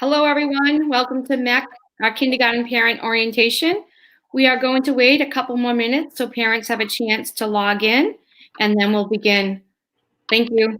Hello, everyone. Welcome to MEC, our kindergarten parent orientation. We are going to wait a couple more minutes so parents have a chance to log in, and then we'll begin. Thank you.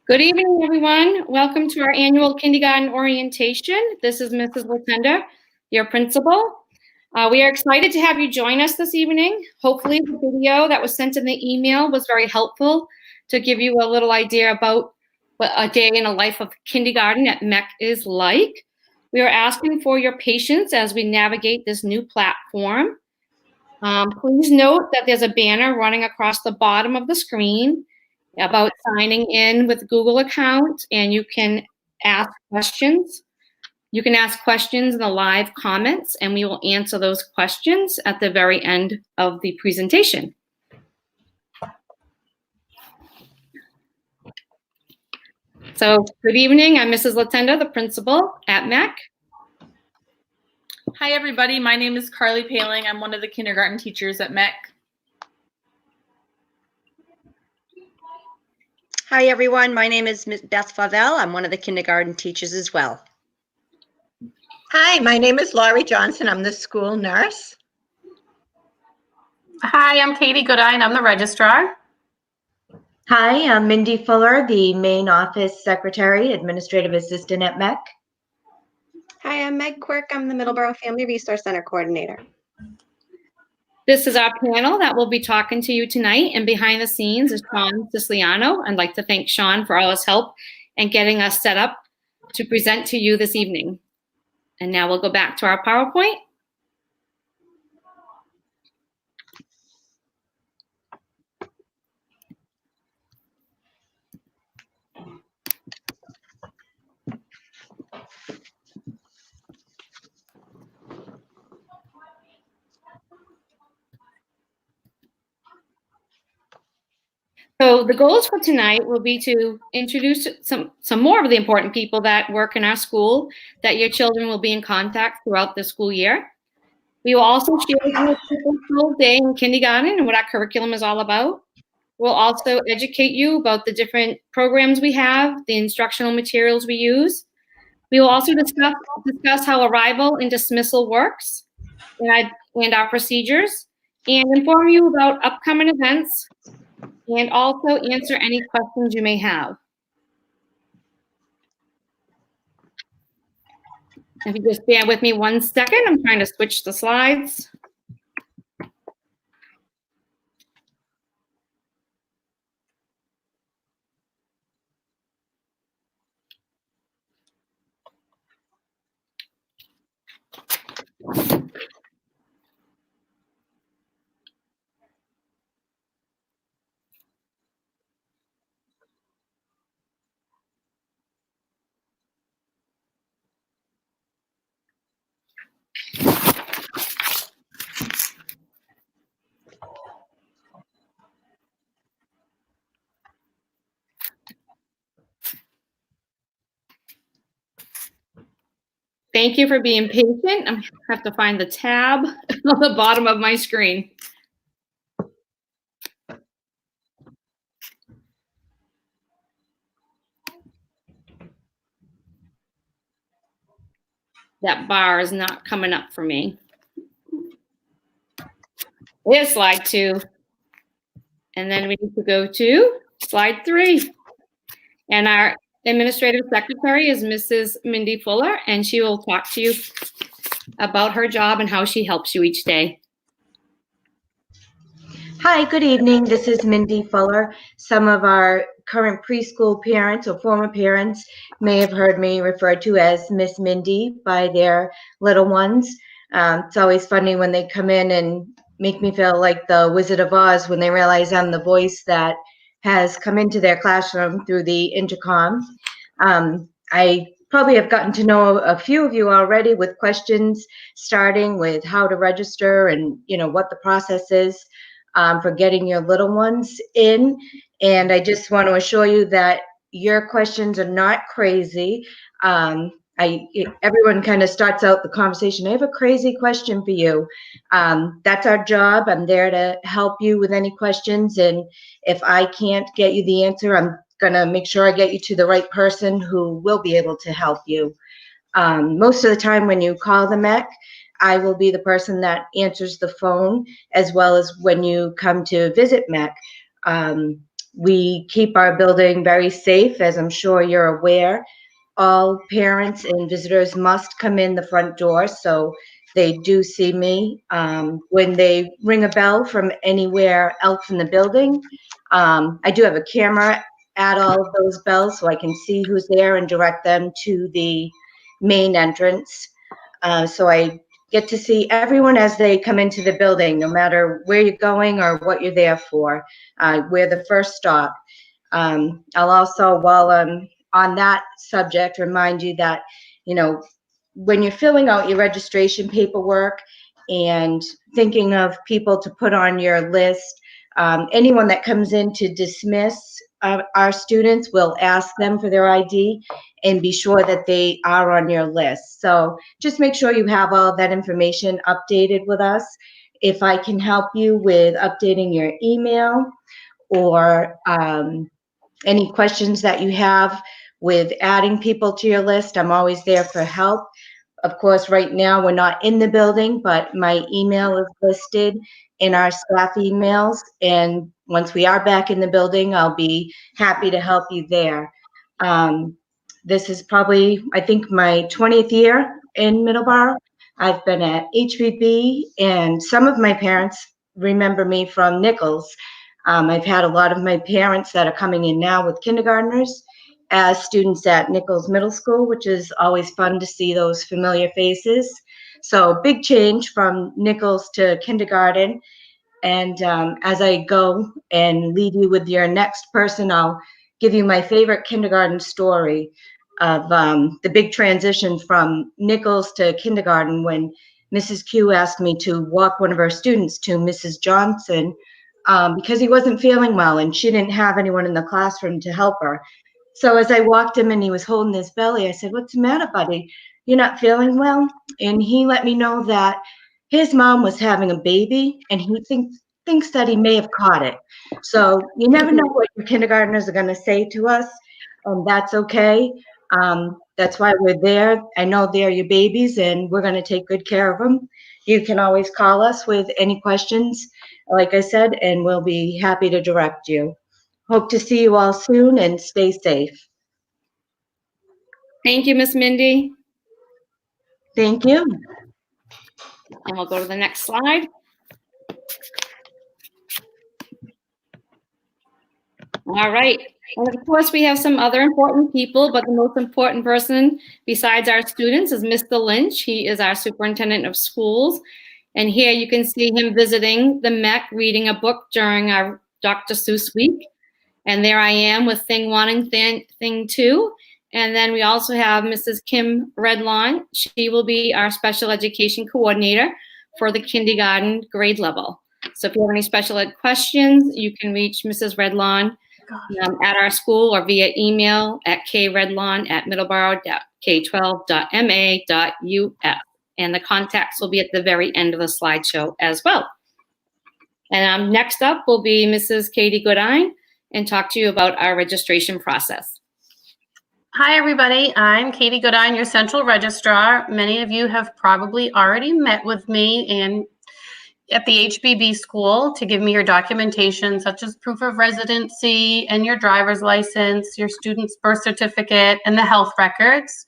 Good evening, everyone. Welcome to our annual kindergarten orientation. This is Mrs. Latenda, your principal. We are excited to have you join us this evening. Hopefully the video that was sent in the email was very helpful to give you a little idea about what a day in the life of kindergarten at MEC is like. We are asking for your patience as we navigate this new platform. Please note that there's a banner running across the bottom of the screen about signing in with Google account, and you can ask questions. You can ask questions in the live comments, and we will answer those questions at the very end of the presentation. So, good evening. I'm Mrs. Latenda, the principal at MEC. Hi, everybody. My name is Carly Paling. I'm one of the kindergarten teachers at MEC. Hi, everyone. My name is Ms. Beth Favell. I'm one of the kindergarten teachers as well. Hi, my name is Laurie Johnson. I'm the school nurse. Hi, I'm Katie Goodine. I'm the registrar. Hi, I'm Mindy Fuller, the main office secretary, administrative assistant at MEC. Hi, I'm Meg Quirk. I'm the Middleborough Family Resource Center coordinator. This is our panel that will be talking to you tonight, and behind the scenes is Sean Siciliano. I'd like to thank Sean for all his help and getting us set up to present to you this evening. And now we'll go back to our PowerPoint. So the goals for tonight will be to introduce some more of the important people that work in our school that your children will be in contact throughout the school year. We will also share with you a typical day in kindergarten and what our curriculum is all about. We'll also educate you about the different programs we have, the instructional materials we use. We will also discuss how arrival and dismissal works and our procedures, and inform you about upcoming events, and also answer any questions you may have. If you just bear with me 1 second, I'm trying to switch the slides. Thank you for being patient. I have to find the tab on the bottom of my screen. That bar is not coming up for me. Here's slide 2. And then we need to go to slide 3. And our administrative secretary is Mrs. Mindy Fuller, and she will talk to you about her job and how she helps you each day. Hi, good evening. This is Mindy Fuller. Some of our current preschool parents or former parents may have heard me referred to as Miss Mindy by their little ones. It's always funny when they come in and make me feel like the Wizard of Oz when they realize I'm the voice that has come into their classroom through the intercom. I probably have gotten to know a few of you already with questions, starting with how to register and what the process is for getting your little ones in. And I just want to assure you that your questions are not crazy. Everyone kind of starts out the conversation, I have a crazy question for you. That's our job. I'm there to help you with any questions. And if I can't get you the answer, I'm going to make sure I get you to the right person who will be able to help you. Most of the time when you call the MEC, I will be the person that answers the phone, as well as when you come to visit MEC. We keep our building very safe, as I'm sure you're aware. All parents and visitors must come in the front door, so they do see me. When they ring a bell from anywhere else in the building, I do have a camera at all of those bells, so I can see who's there and direct them to the main entrance. So I get to see everyone as they come into the building, no matter where you're going or what you're there for. We're the first stop. I'll also, while I'm on that subject, remind you that, when you're filling out your registration paperwork and thinking of people to put on your list, anyone that comes in to dismiss our students will ask them for their ID and be sure that they are on your list. So just make sure you have all that information updated with us. If I can help you with updating your email or any questions that you have with adding people to your list, I'm always there for help. Of course, right now we're not in the building, but my email is listed in our staff emails. And once we are back in the building, I'll be happy to help you there. This is probably, I think, my 20th year in Middleborough. I've been at HVB, and some of my parents remember me from Nichols. I've had a lot of my parents that are coming in now with kindergartners as students at Nichols Middle School, which is always fun to see those familiar faces. So big change from Nichols to kindergarten. And as I go and lead you with your next person, I'll give you my favorite kindergarten story of the big transition from Nichols to kindergarten when Mrs. Q asked me to walk one of her students to Mrs. Johnson because he wasn't feeling well and she didn't have anyone in the classroom to help her. So as I walked him and he was holding his belly, I said, "What's the matter, buddy? You're not feeling well?" And he let me know that his mom was having a baby and he thinks that he may have caught it. So you never know what your kindergartners are going to say to us, and that's okay. That's why we're there. I know they're your babies and we're going to take good care of them. You can always call us with any questions, like I said, and we'll be happy to direct you. Hope to see you all soon and stay safe. Thank you, Miss Mindy. Thank you. And we'll go to the next slide. All right. And of course, we have some other important people, but the most important person besides our students is Mr. Lynch. He is our superintendent of schools. And here you can see him visiting the MEC, reading a book during our Dr. Seuss week. And there I am with Thing 1 and Thing 2. And then we also have Mrs. Kim Redlawn. She will be our special education coordinator for the kindergarten grade level. So if you have any special ed questions, you can reach Mrs. Redlawn at our school or via email at kredlawn@middleborough-k12.ma.uf. And the contacts will be at the very end of the slideshow as well. And next up will be Mrs. Katie Goodine and talk to you about our registration process. Hi, everybody. I'm Katie Goodine, your central registrar. Many of you have probably already met with me, and at the HBB school to give me your documentation, such as proof of residency and your driver's license, your student's birth certificate, and the health records.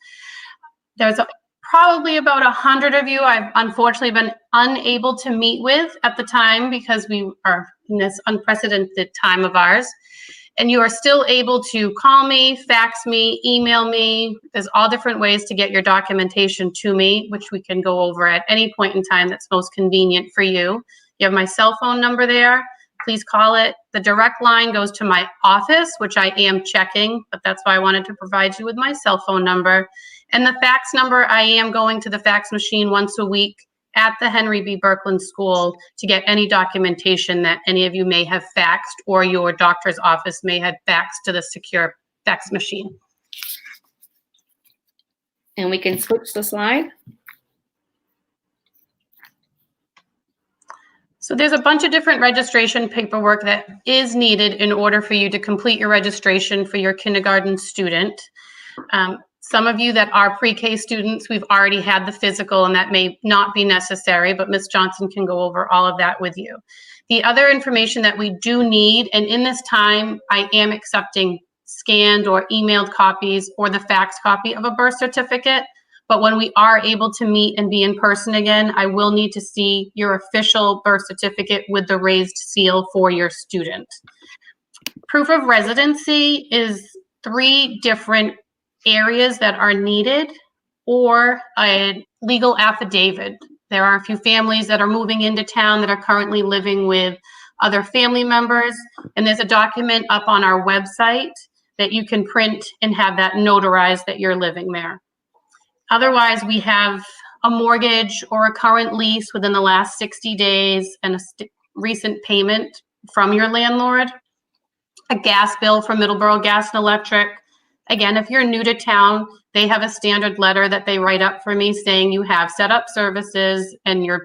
There's probably about 100 of you I've unfortunately been unable to meet with at the time because we are in this unprecedented time of ours. And you are still able to call me, fax me, email me. There's all different ways to get your documentation to me, which we can go over at any point in time that's most convenient for you. You have my cell phone number there. Please call it. The direct line goes to my office, which I am checking, but that's why I wanted to provide you with my cell phone number. And the fax number, I am going to the fax machine once a week at the Henry B. Birkeland School to get any documentation that any of you may have faxed or your doctor's office may have faxed to the secure fax machine. And we can switch the slide. So there's a bunch of different registration paperwork that is needed in order for you to complete your registration for your kindergarten student. Some of you that are pre-K students, we've already had the physical and that may not be necessary, but Ms. Johnson can go over all of that with you. The other information that we do need, and in this time, I am accepting scanned or emailed copies or the fax copy of a birth certificate. But when we are able to meet and be in person again, I will need to see your official birth certificate with the raised seal for your student. Proof of residency is 3 different areas that are needed, or a legal affidavit. There are a few families that are moving into town that are currently living with other family members, and there's a document up on our website that you can print and have that notarized that you're living there. Otherwise, we have a mortgage or a current lease within the last 60 days and a recent payment from your landlord, a gas bill from Middleborough Gas and Electric. Again, if you're new to town, they have a standard letter that they write up for me saying you have set up services and you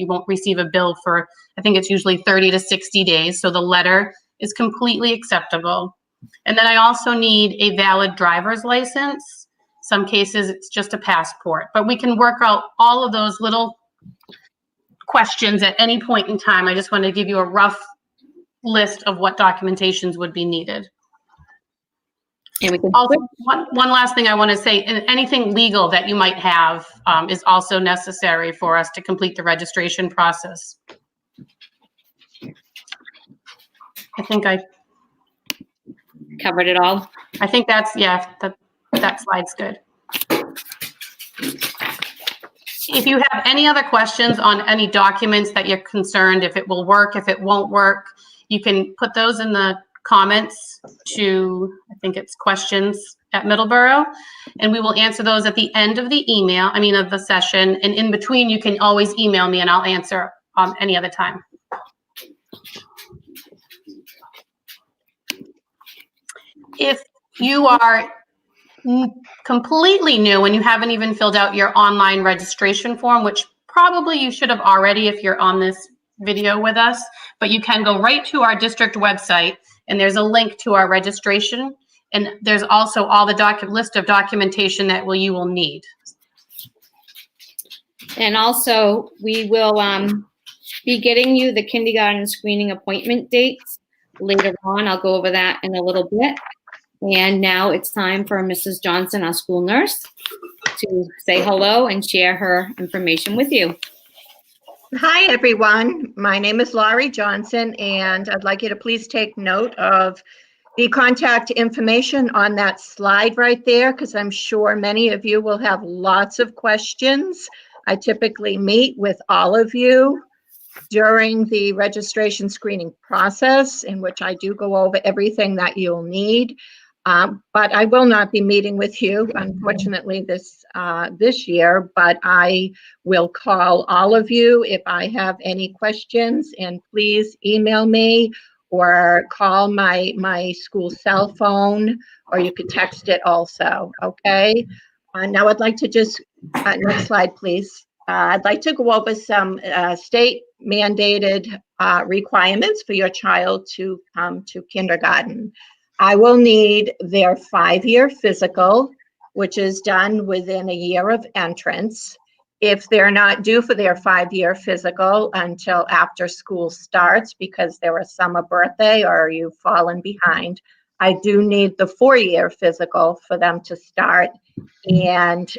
won't receive a bill for, I think it's usually 30 to 60 days. So the letter is completely acceptable. And then I also need a valid driver's license. Some cases it's just a passport, but we can work out all of those little questions at any point in time. I just want to give you a rough list of what documentations would be needed. And we can Also, one last thing I want to say, anything legal that you might have is also necessary for us to complete the registration process. I think I covered it all. I think that's, yeah, that slide's good. If you have any other questions on any documents that you're concerned if it will work, if it won't work, you can put those in the comments to, I think it's questions at Middleborough, and we will answer those at the end of the of the session. And in between, you can always email me and I'll answer any other time. If you are completely new and you haven't even filled out your online registration form, which probably you should have already if you're on this video with us, but you can go right to our district website and there's a link to our registration, and there's also all the list of documentation that you will need. And also, we will be getting you the kindergarten screening appointment dates later on. I'll go over that in a little bit. And now it's time for Mrs. Johnson, our school nurse, to say hello and share her information with you. Hi, everyone. My name is Laurie Johnson, and I'd like you to please take note of the contact information on that slide right there, because I'm sure many of you will have lots of questions. I typically meet with all of you during the registration screening process, in which I do go over everything that you'll need. But I will not be meeting with you, unfortunately, this year, but I will call all of you if I have any questions, and please email me or call my school cell phone, or you could text it also, okay? Now I'd like to just, next slide, please. I'd like to go over some state mandated requirements for your child to come to kindergarten. I will need their 5-year physical, which is done within a year of entrance. If they're not due for their 5-year physical until after school starts because they're a summer birthday or you've fallen behind, I do need the 4-year physical for them to start. And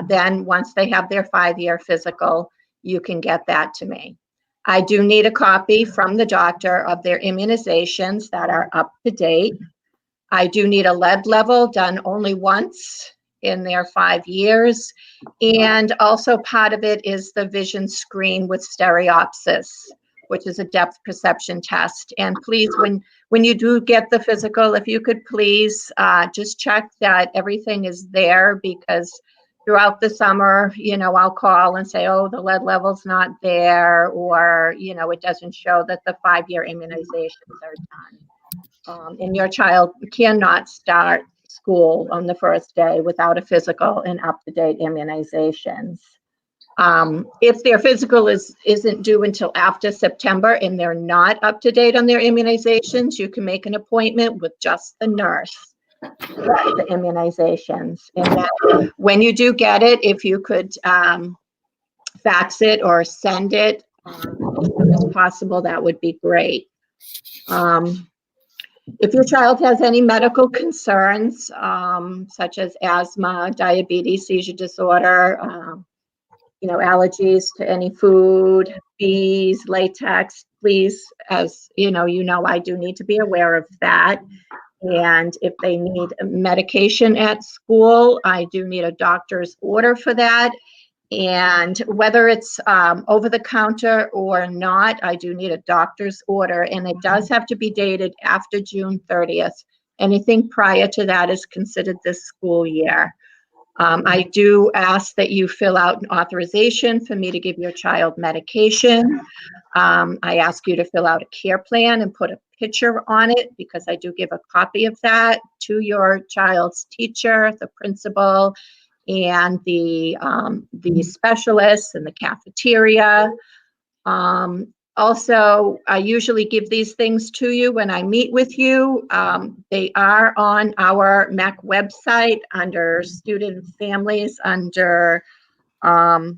then once they have their 5-year physical, you can get that to me. I do need a copy from the doctor of their immunizations that are up to date. I do need a lead level done only once in their 5 years. And also part of it is the vision screen with stereopsis, which is a depth perception test. And please, when you do get the physical, if you could please just check that everything is there, because throughout the summer, I'll call and say, oh, the lead level's not there, or, it doesn't show that the 5-year immunizations are done. And your child cannot start school on the first day without a physical and up-to-date immunizations. If their physical isn't due until after September and they're not up to date on their immunizations, you can make an appointment with just the nurse for the immunizations. And then when you do get it, if you could fax it or send it as soon as possible, that would be great. If your child has any medical concerns, such as asthma, diabetes, seizure disorder, allergies to any food, bees, latex, please, as I do need to be aware of that. And if they need medication at school, I do need a doctor's order for that. And whether it's over the counter or not, I do need a doctor's order, and it does have to be dated after June 30th. Anything prior to that is considered this school year. I do ask that you fill out an authorization for me to give your child medication. I ask you to fill out a care plan and put a picture on it, because I do give a copy of that to your child's teacher, the principal, and the specialists in the cafeteria. Also, I usually give these things to you when I meet with you. They are on our MEC website under student families, under the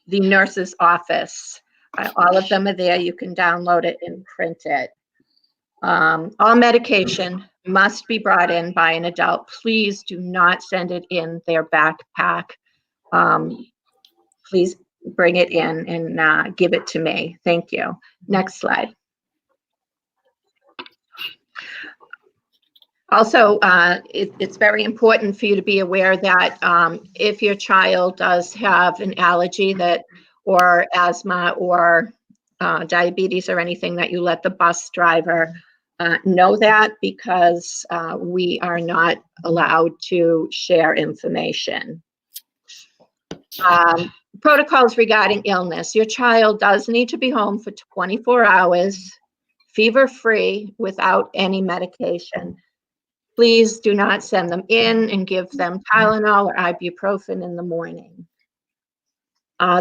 nurse's office. All of them are there. You can download it and print it. All medication must be brought in by an adult. Please do not send it in their backpack. Please bring it in and give it to me. Thank you. Next slide. Also, it's very important for you to be aware that if your child does have an allergy or asthma or diabetes or anything, that you let the bus driver know that, because we are not allowed to share information. Protocols regarding illness. Your child does need to be home for 24 hours, fever-free, without any medication. Please do not send them in and give them Tylenol or ibuprofen in the morning.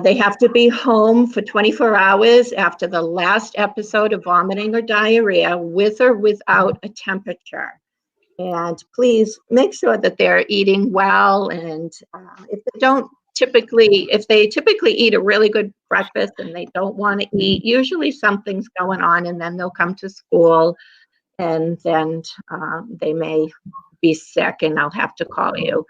They have to be home for 24 hours after the last episode of vomiting or diarrhea, with or without a temperature. And please make sure that they're eating well. And if they typically eat a really good breakfast and they don't want to eat, usually something's going on, and then they'll come to school, and then they may be sick and I'll have to call you.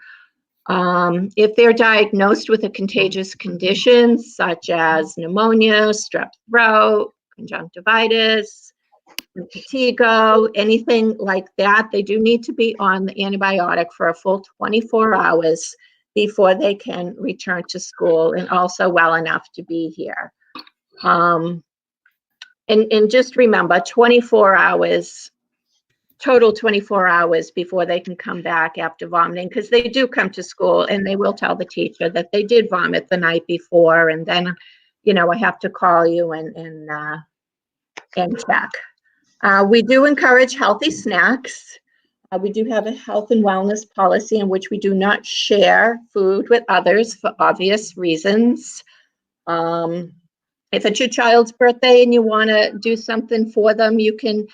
If they're diagnosed with a contagious condition such as pneumonia, strep throat, conjunctivitis, impetigo, anything like that, they do need to be on the antibiotic for a full 24 hours before they can return to school, and also well enough to be here. And just remember, 24 hours, total 24 hours before they can come back after vomiting, because they do come to school and they will tell the teacher that they did vomit the night before, and then, I have to call you and check. We do encourage healthy snacks. We do have a health and wellness policy in which we do not share food with others for obvious reasons. If it's your child's birthday and you want to do something for them, you can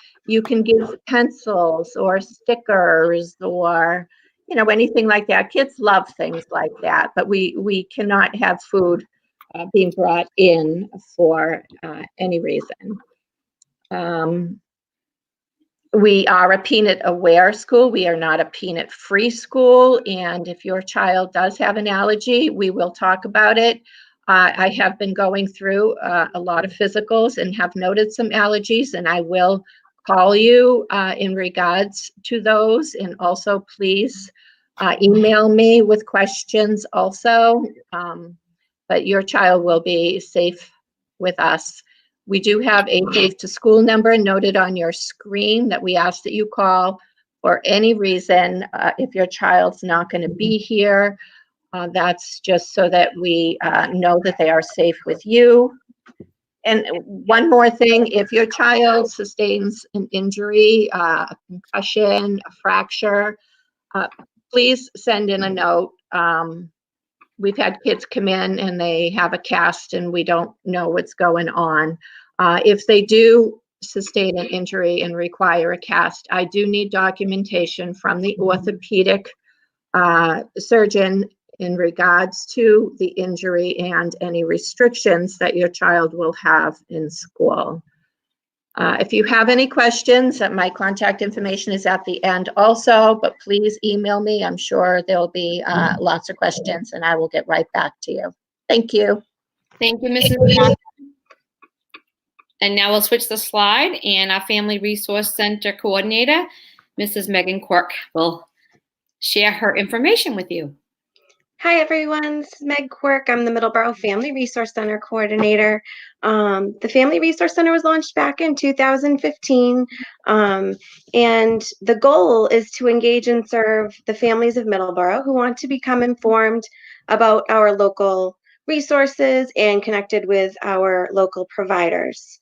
give pencils or stickers or anything like that. Kids love things like that, but we cannot have food being brought in for any reason. We are a peanut aware school. We are not a peanut free school. And if your child does have an allergy, we will talk about it. I have been going through a lot of physicals and have noted some allergies, and I will call you in regards to those. And also please email me with questions also. But your child will be safe with us. We do have a Safe to School number noted on your screen that we ask that you call for any reason. If your child's not going to be here, that's just so that we know that they are safe with you. And one more thing, if your child sustains an injury, a concussion, a fracture, please send in a note. We've had kids come in and they have a cast and we don't know what's going on. If they do sustain an injury and require a cast, I do need documentation from the orthopedic surgeon in regards to the injury and any restrictions that your child will have in school. If you have any questions, my contact information is at the end also, but please email me. I'm sure there'll be lots of questions and I will get right back to you. Thank you. Thank you, Mrs. Johnson. And now we'll switch the slide, and our Family Resource Center coordinator, Mrs. Megan Quirk, will share her information with you. Hi, everyone. This is Meg Quirk. I'm the Middleborough Family Resource Center coordinator. The Family Resource Center was launched back in 2015, and the goal is to engage and serve the families of Middleborough who want to become informed about our local resources and connected with our local providers.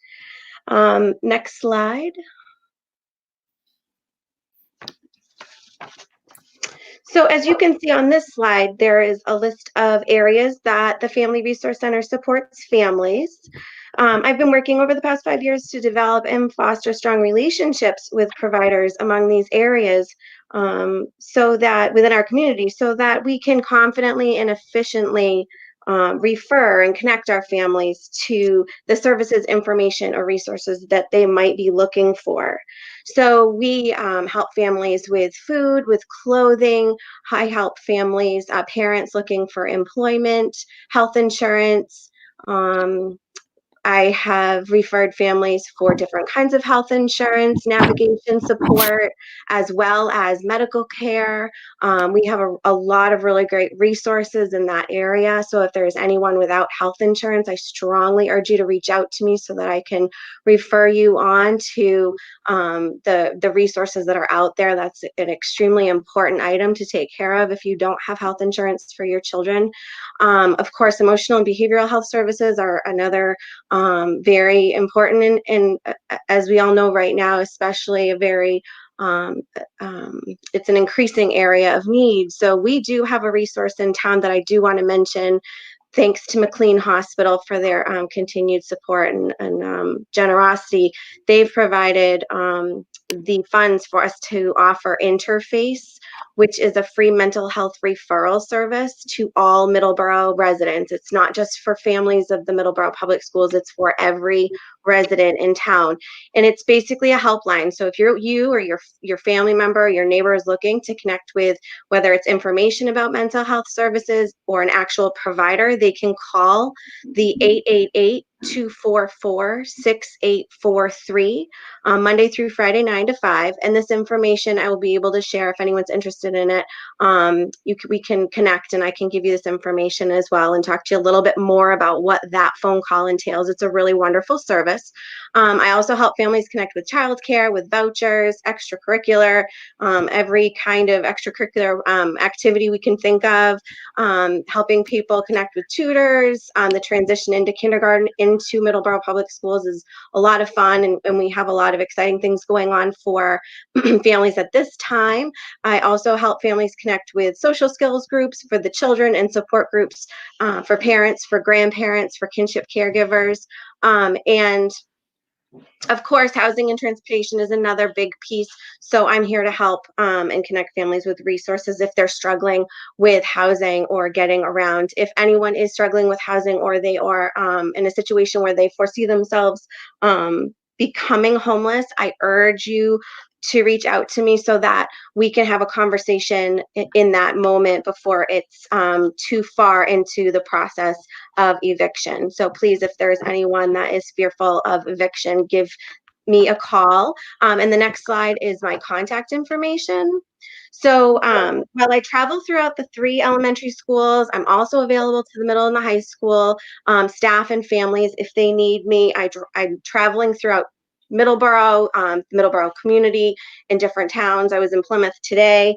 Next slide. So as you can see on this slide, there is a list of areas that the Family Resource Center supports families. I've been working over the past 5 years to develop and foster strong relationships with providers among these areas, so that within our community, so that we can confidently and efficiently refer and connect our families to the services, information, or resources that they might be looking for. So we help families with food, with clothing. I help families, parents looking for employment, health insurance. I have referred families for different kinds of health insurance, navigation support, as well as medical care. We have a lot of really great resources in that area. So if there's anyone without health insurance, I strongly urge you to reach out to me so that I can refer you on to the resources that are out there. That's an extremely important item to take care of if you don't have health insurance for your children. Of course, emotional and behavioral health services are another very important, and as we all know right now, especially a very it's an increasing area of need. So we do have a resource in town that I do want to mention. Thanks to McLean Hospital for their continued support and generosity. They've provided the funds for us to offer Interface, which is a free mental health referral service to all Middleborough residents. It's not just for families of the Middleborough Public Schools, it's for every resident in town. And it's basically a helpline. So if you or your family member, your neighbor is looking to connect with whether it's information about mental health services or an actual provider, they can call the 888-244-6843 Monday through Friday, 9 to 5. And this information I will be able to share if anyone's interested in it. We can connect and I can give you this information as well and talk to you a little bit more about what that phone call entails. It's a really wonderful service. I also help families connect with childcare, with vouchers, extracurricular, every kind of extracurricular activity we can think of, helping people connect with tutors. The transition into kindergarten into Middleborough Public Schools is a lot of fun, and we have a lot of exciting things going on for families at this time. I also help families connect with social skills groups for the children and support groups for parents, for grandparents, for kinship caregivers, and Of course, housing and transportation is another big piece. So I'm here to help and connect families with resources if they're struggling with housing or getting around. If anyone is struggling with housing or they are in a situation where they foresee themselves becoming homeless, I urge you to reach out to me so that we can have a conversation in that moment before it's too far into the process of eviction. So please, if there's anyone that is fearful of eviction, give me a call. And the next slide is my contact information. So while I travel throughout the 3 elementary schools, I'm also available to the middle and the high school staff and families if they need me. I'm traveling throughout Middleborough, Middleborough community in different towns. I was in Plymouth today.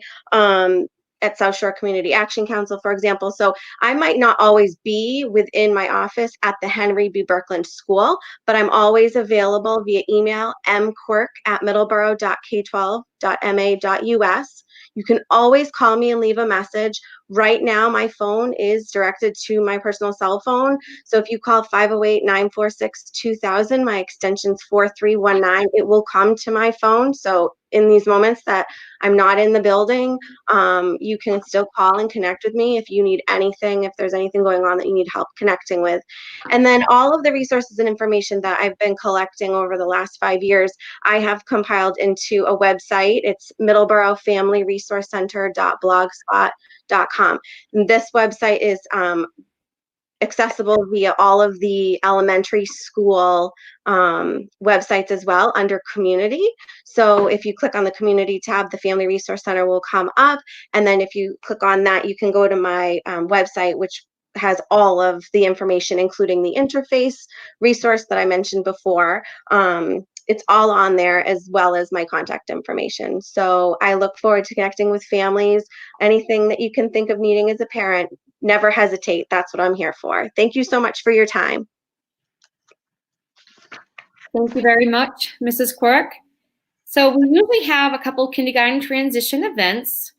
At South Shore Community Action Council, for example. So I might not always be within my office at the Henry B. Birkland School, but I'm always available via email, mquirk@middleborough.k12.ma.us. You can always call me and leave a message. Right now, my phone is directed to my personal cell phone. So if you call 508-946-2000, my extension's 4319, it will come to my phone. So in these moments that I'm not in the building, you can still call and connect with me if you need anything, if there's anything going on that you need help connecting with. And then all of the resources and information that I've been collecting over the last 5 years, I have compiled into a website. It's middleboroughfamilyresourcecenter.blogspot.com. And this website is accessible via all of the elementary school websites as well under community. So if you click on the community tab, the Family Resource Center will come up. And then if you click on that, you can go to my website, which has all of the information, including the interface resource that I mentioned before. It's all on there, as well as my contact information. So I look forward to connecting with families. Anything that you can think of needing as a parent, never hesitate. That's what I'm here for. Thank you so much for your time. Thank you very much, Mrs. Quirk. So we usually have a couple kindergarten transition events.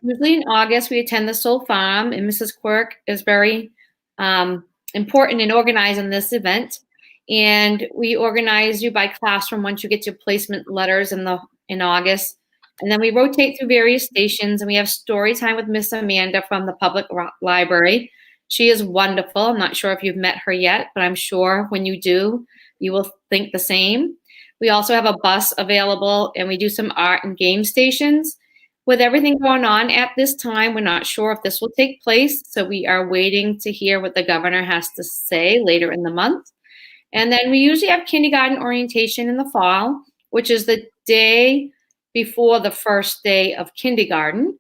Usually in August, we attend the Soul Farm, and Mrs. Quirk is very important in organizing this event. And we organize you by classroom once you get your placement letters in August. And then we rotate through various stations, and we have story time with Miss Amanda from the public library. She is wonderful. I'm not sure if you've met her yet, but I'm sure when you do, you will think the same. We also have a bus available, and we do some art and game stations. With everything going on at this time, we're not sure if this will take place, so we are waiting to hear what the governor has to say later in the month. And then we usually have kindergarten orientation in the fall, which is the day before the first day of kindergarten.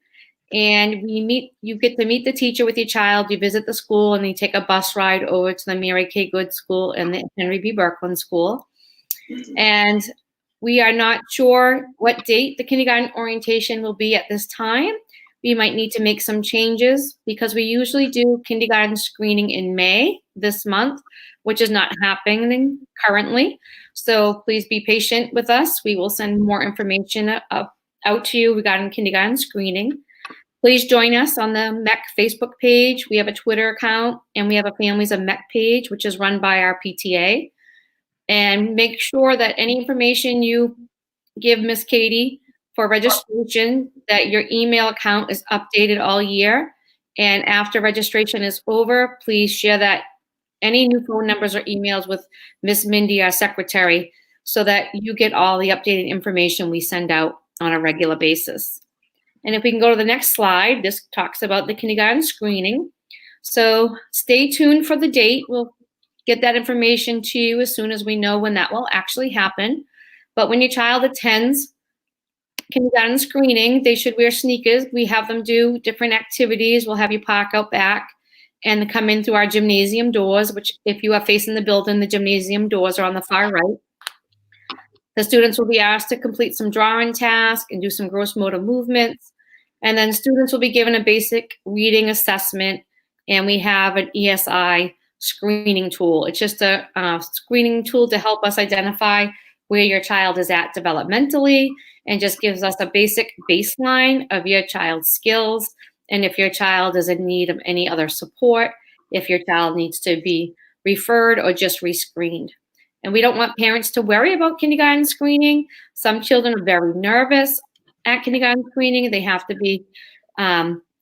And you get to meet the teacher with your child, you visit the school, and you take a bus ride over to the Mary K. Good School and the Henry B. Birkland School. And we are not sure what date the kindergarten orientation will be at this time. We might need to make some changes because we usually do kindergarten screening in May this month, which is not happening currently. So please be patient with us. We will send more information out to you regarding kindergarten screening. Please join us on the MEC Facebook page. We have a Twitter account, and we have a Families of MEC page, which is run by our PTA. And make sure that any information you give Miss Katie for registration, that your email account is updated all year. And after registration is over, please share that any new phone numbers or emails with Miss Mindy, our secretary, so that you get all the updated information we send out on a regular basis. And if we can go to the next slide, this talks about the kindergarten screening. So stay tuned for the date. We'll get that information to you as soon as we know when that will actually happen. But when your child attends kindergarten screening, they should wear sneakers. We have them do different activities. We'll have you park out back and come in through our gymnasium doors, which if you are facing the building, the gymnasium doors are on the far right. The students will be asked to complete some drawing tasks and do some gross motor movements. And then students will be given a basic reading assessment, and we have an ESI screening tool. It's just a screening tool to help us identify where your child is at developmentally, and just gives us a basic baseline of your child's skills, and if your child is in need of any other support, if your child needs to be referred or just rescreened. And we don't want parents to worry about kindergarten screening. Some children are very nervous at kindergarten screening. They have to be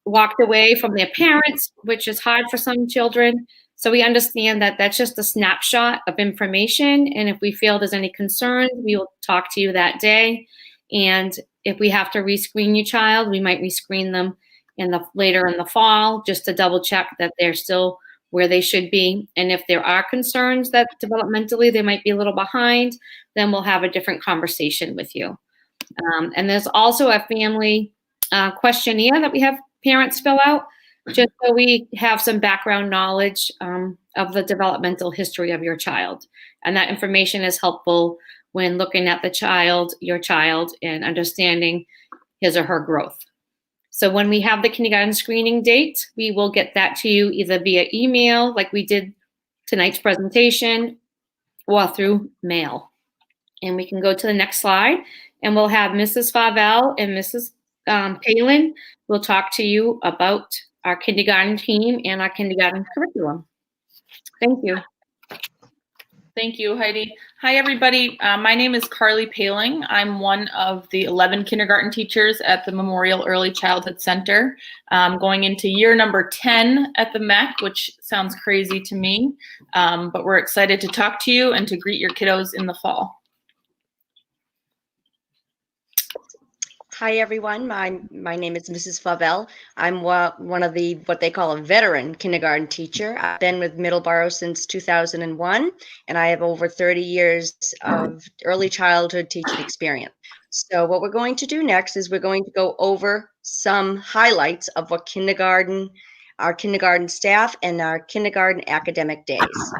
walked away from their parents, which is hard for some children. So we understand that that's just a snapshot of information. And if we feel there's any concerns, we will talk to you that day. And if we have to rescreen your child, we might rescreen them later in the fall, just to double check that they're still where they should be. And if there are concerns that developmentally they might be a little behind, then we'll have a different conversation with you. And there's also a family questionnaire that we have parents fill out, just so we have some background knowledge of the developmental history of your child. And that information is helpful when looking at your child, and understanding his or her growth. So when we have the kindergarten screening date, we will get that to you either via email, like we did tonight's presentation, or through mail. And we can go to the next slide, and we'll have Mrs. Favell and Mrs. Palin will talk to you about our kindergarten team and our kindergarten curriculum. Thank you. Thank you, Heidi. Hi, everybody. My name is Carly Paling. I'm one of the 11 kindergarten teachers at the Memorial Early Childhood Center, going into year number 10 at the MEC, which sounds crazy to me, but we're excited to talk to you and to greet your kiddos in the fall. Hi, everyone. My name is Mrs. Favell. I'm one of what they call a veteran kindergarten teacher. I've been with Middleborough since 2001, and I have over 30 years of early childhood teaching experience. So what we're going to do next is we're going to go over some highlights of what our kindergarten staff and our kindergarten academic days.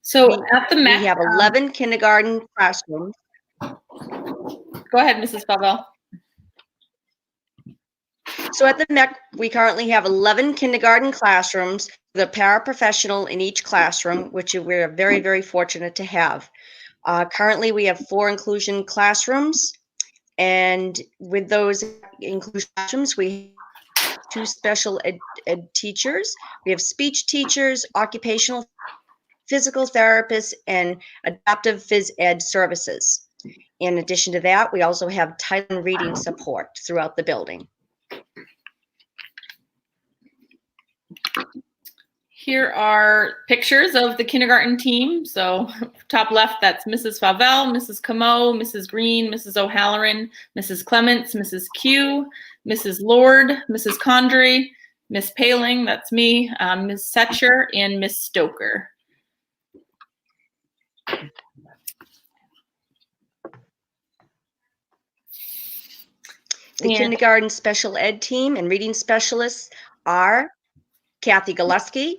So at the MEC, we have 11 kindergarten classrooms. Go ahead, Mrs. Favell. So at the MEC, we currently have 11 kindergarten classrooms, the paraprofessional in each classroom, which we're very, very fortunate to have. Currently, we have 4 inclusion classrooms, and with those inclusion classrooms, we have 2 special ed teachers. We have speech teachers, occupational physical therapists, and adaptive phys ed services. In addition to that, we also have title and reading support throughout the building. Here are pictures of the kindergarten team. So top left, that's Mrs. Favell, Mrs. Camo, Mrs. Green, Mrs. O'Halloran, Mrs. Clements, Mrs. Q, Mrs. Lord, Mrs. Condry, Miss Paling, that's me, Ms. Setcher, and Miss Stoker. The kindergarten special ed team and reading specialists are Kathy Gillespie,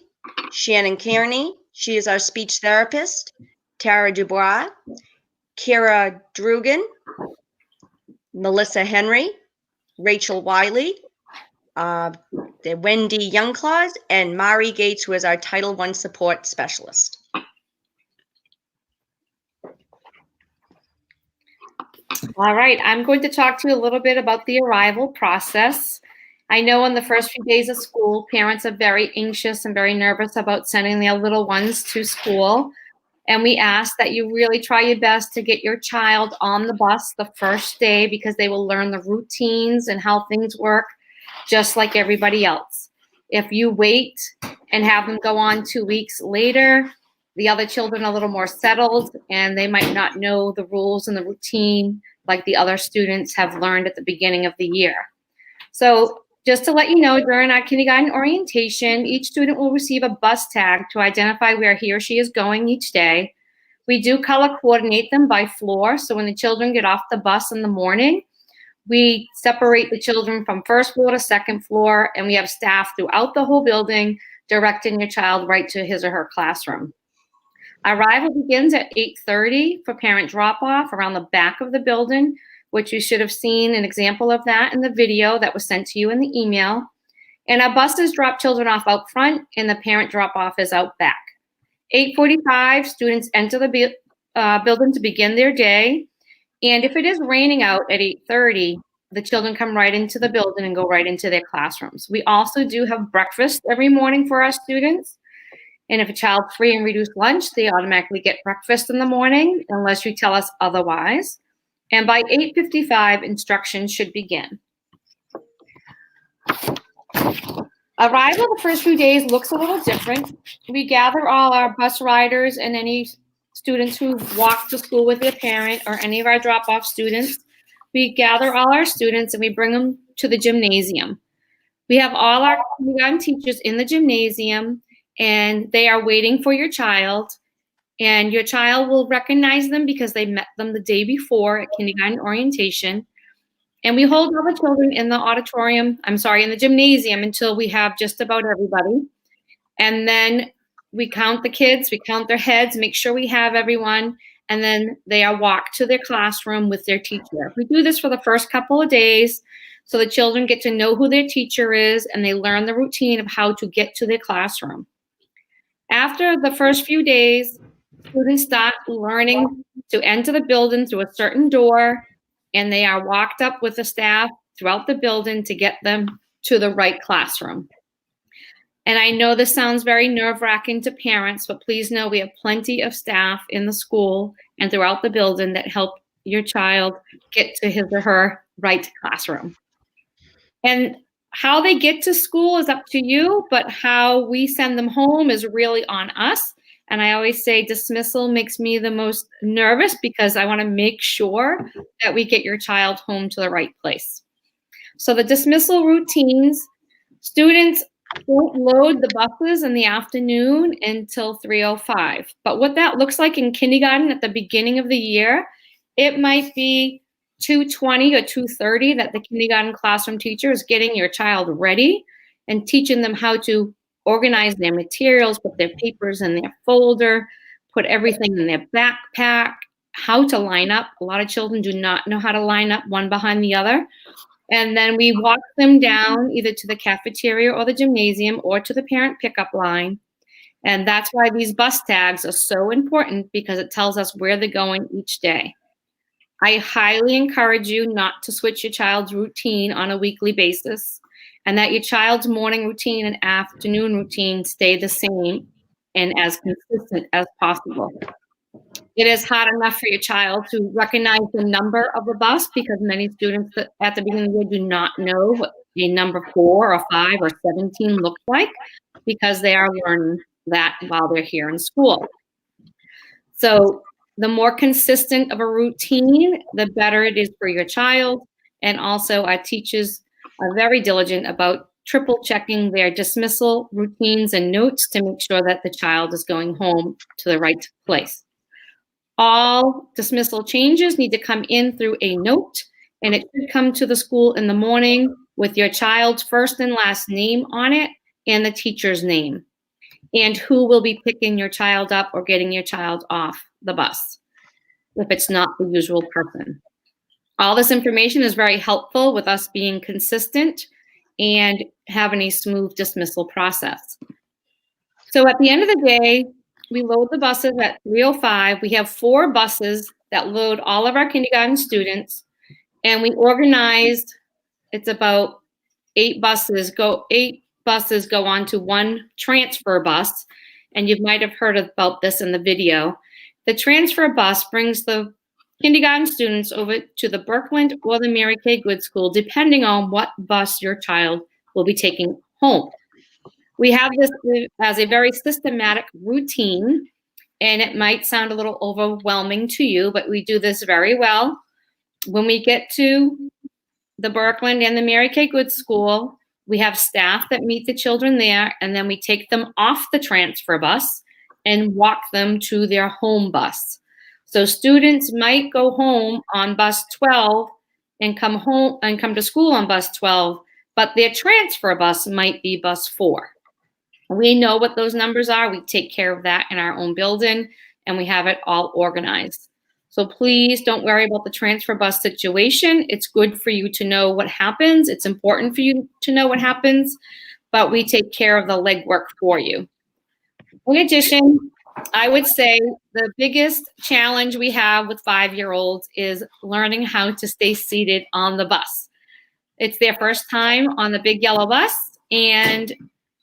Shannon Kearney, she is our speech therapist, Tara Dubois, Kira Drugan, Melissa Henry, Rachel Wiley, Wendy Youngclaws, and Mari Gates, who is our Title I support specialist. All right, I'm going to talk to you a little bit about the arrival process. I know in the first few days of school, parents are very anxious and very nervous about sending their little ones to school. And we ask that you really try your best to get your child on the bus the first day, because they will learn the routines and how things work just like everybody else. If you wait and have them go on 2 weeks later, the other children are a little more settled and they might not know the rules and the routine like the other students have learned at the beginning of the year. So just to let you know, during our kindergarten orientation, each student will receive a bus tag to identify where he or she is going each day. We do color coordinate them by floor, so when the children get off the bus in the morning, we separate the children from first floor to second floor, and we have staff throughout the whole building directing your child right to his or her classroom. Arrival begins at 8:30 for parent drop-off around the back of the building, which you should have seen an example of that in the video that was sent to you in the email. And our buses drop children off out front, and the parent drop-off is out back. 8:45, students enter the building to begin their day. And if it is raining out at 8:30, the children come right into the building and go right into their classrooms. We also do have breakfast every morning for our students. And if a child's free and reduced lunch, they automatically get breakfast in the morning unless you tell us otherwise. And by 8:55, instruction should begin. Arrival the first few days looks a little different. We gather all our bus riders and any students who walk to school with their parent or any of our drop-off students. We gather all our students and we bring them to the gymnasium. We have all our kindergarten teachers in the gymnasium and they are waiting for your child. And your child will recognize them because they met them the day before at kindergarten orientation. And we hold all the children in the gymnasium until we have just about everybody. And then we count the kids, we count their heads, make sure we have everyone, and then they are walked to their classroom with their teacher. We do this for the first couple of days so the children get to know who their teacher is and they learn the routine of how to get to their classroom. After the first few days, students start learning to enter the building through a certain door, and they are walked up with the staff throughout the building to get them to the right classroom. And I know this sounds very nerve-wracking to parents, but please know we have plenty of staff in the school and throughout the building that help your child get to his or her right classroom. And how they get to school is up to you, but how we send them home is really on us. And I always say dismissal makes me the most nervous because I want to make sure that we get your child home to the right place. So the dismissal routines, students don't load the buses in the afternoon until 3:05. But what that looks like in kindergarten at the beginning of the year, it might be 2:20 or 2:30 that the kindergarten classroom teacher is getting your child ready and teaching them how to organize their materials, put their papers in their folder, put everything in their backpack, how to line up. A lot of children do not know how to line up one behind the other. And then we walk them down either to the cafeteria or the gymnasium or to the parent pickup line. And that's why these bus tags are so important because it tells us where they're going each day. I highly encourage you not to switch your child's routine on a weekly basis, and that your child's morning routine and afternoon routine stay the same and as consistent as possible. It is hard enough for your child to recognize the number of the bus because many students at the beginning of the year do not know what a number 4 or 5 or 17 looks like because they are learning that while they're here in school. So the more consistent of a routine, the better it is for your child. And also our teachers are very diligent about triple checking their dismissal routines and notes to make sure that the child is going home to the right place. All dismissal changes need to come in through a note, and it should come to the school in the morning with your child's first and last name on it and the teacher's name and who will be picking your child up or getting your child off the bus if it's not the usual person. All this information is very helpful with us being consistent and having a smooth dismissal process. So at the end of the day, we load the buses at 3:05. We have 4 buses that load all of our kindergarten students, and we organized, it's about 8 buses go on to one transfer bus, and you might have heard about this in the video. The transfer bus brings the kindergarten students over to the Birkeland or the Mary Kay Good School, depending on what bus your child will be taking home. We have this as a very systematic routine, and it might sound a little overwhelming to you, but we do this very well. When we get to the Birkeland and the Mary Kay Good School, we have staff that meet the children there, and then we take them off the transfer bus and walk them to their home bus. So students might go home on bus 12 and come to school on bus 12, but their transfer bus might be bus 4. We know what those numbers are. We take care of that in our own building, and we have it all organized. So please don't worry about the transfer bus situation. It's good for you to know what happens. It's important for you to know what happens, but we take care of the legwork for you. In addition, I would say the biggest challenge we have with 5-year-olds is learning how to stay seated on the bus. It's their first time on the big yellow bus, and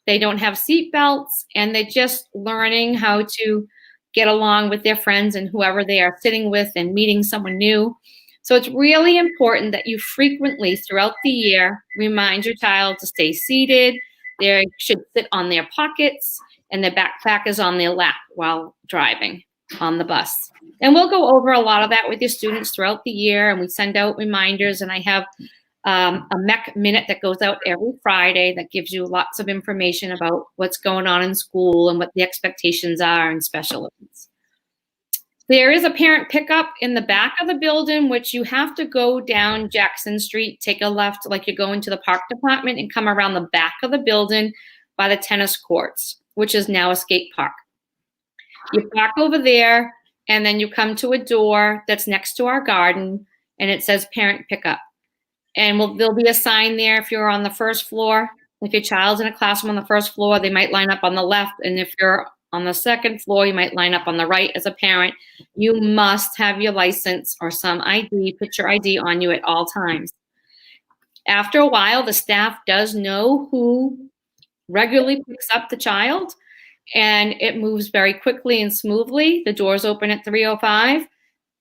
they don't have seat belts, and they're just learning how to get along with their friends and whoever they are sitting with and meeting someone new. So it's really important that you frequently throughout the year remind your child to stay seated. They should sit on their pockets and their backpack is on their lap while driving on the bus. And we'll go over a lot of that with your students throughout the year, and we send out reminders, and I have a MEC Minute that goes out every Friday that gives you lots of information about what's going on in school and what the expectations are and special events. There is a parent pickup in the back of the building, which you have to go down Jackson Street, take a left like you're going to the park department, and come around the back of the building by the tennis courts, which is now a skate park. You park over there, and then you come to a door that's next to our garden, and it says parent pickup. And there'll be a sign there if you're on the first floor. If your child's in a classroom on the first floor, they might line up on the left. And if you're on the second floor, you might line up on the right as a parent. You must have your license or some ID, picture ID on you at all times. After a while, the staff does know who regularly picks up the child, and it moves very quickly and smoothly. The doors open at 3:05.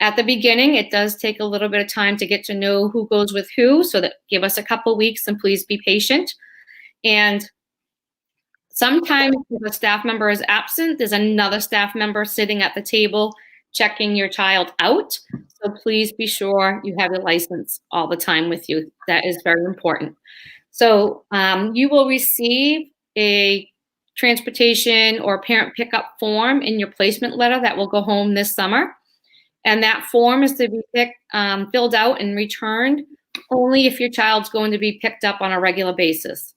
At the beginning, it does take a little bit of time to get to know who goes with who, so that give us a couple weeks and please be patient. And sometimes if a staff member is absent, there's another staff member sitting at the table checking your child out. So please be sure you have your license all the time with you. That is very important. So you will receive a transportation or parent pickup form in your placement letter that will go home this summer. And that form is to be filled out and returned only if your child's going to be picked up on a regular basis.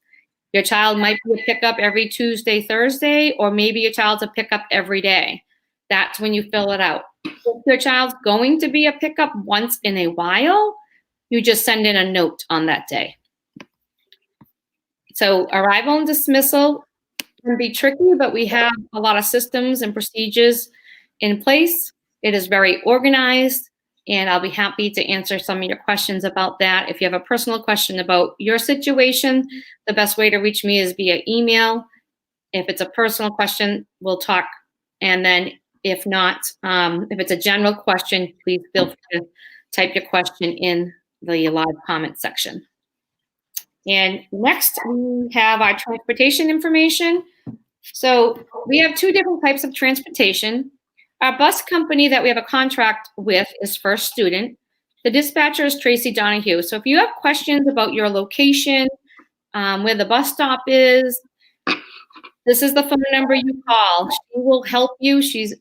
Your child might be a pickup every Tuesday, Thursday, or maybe your child's a pickup every day. That's when you fill it out. If your child's going to be a pickup once in a while, you just send in a note on that day. So arrival and dismissal can be tricky, but we have a lot of systems and procedures in place. It is very organized, and I'll be happy to answer some of your questions about that. If you have a personal question about your situation, the best way to reach me is via email. If it's a personal question, we'll talk. And then if not, if it's a general question, please feel free to type your question in the live comment section. And next, we have our transportation information. So we have two different types of transportation. Our bus company that we have a contract with is First Student. The dispatcher is Tracy Donahue. So if you have questions about your location, where the bus stop is, this is the phone number you call. She will help you. She's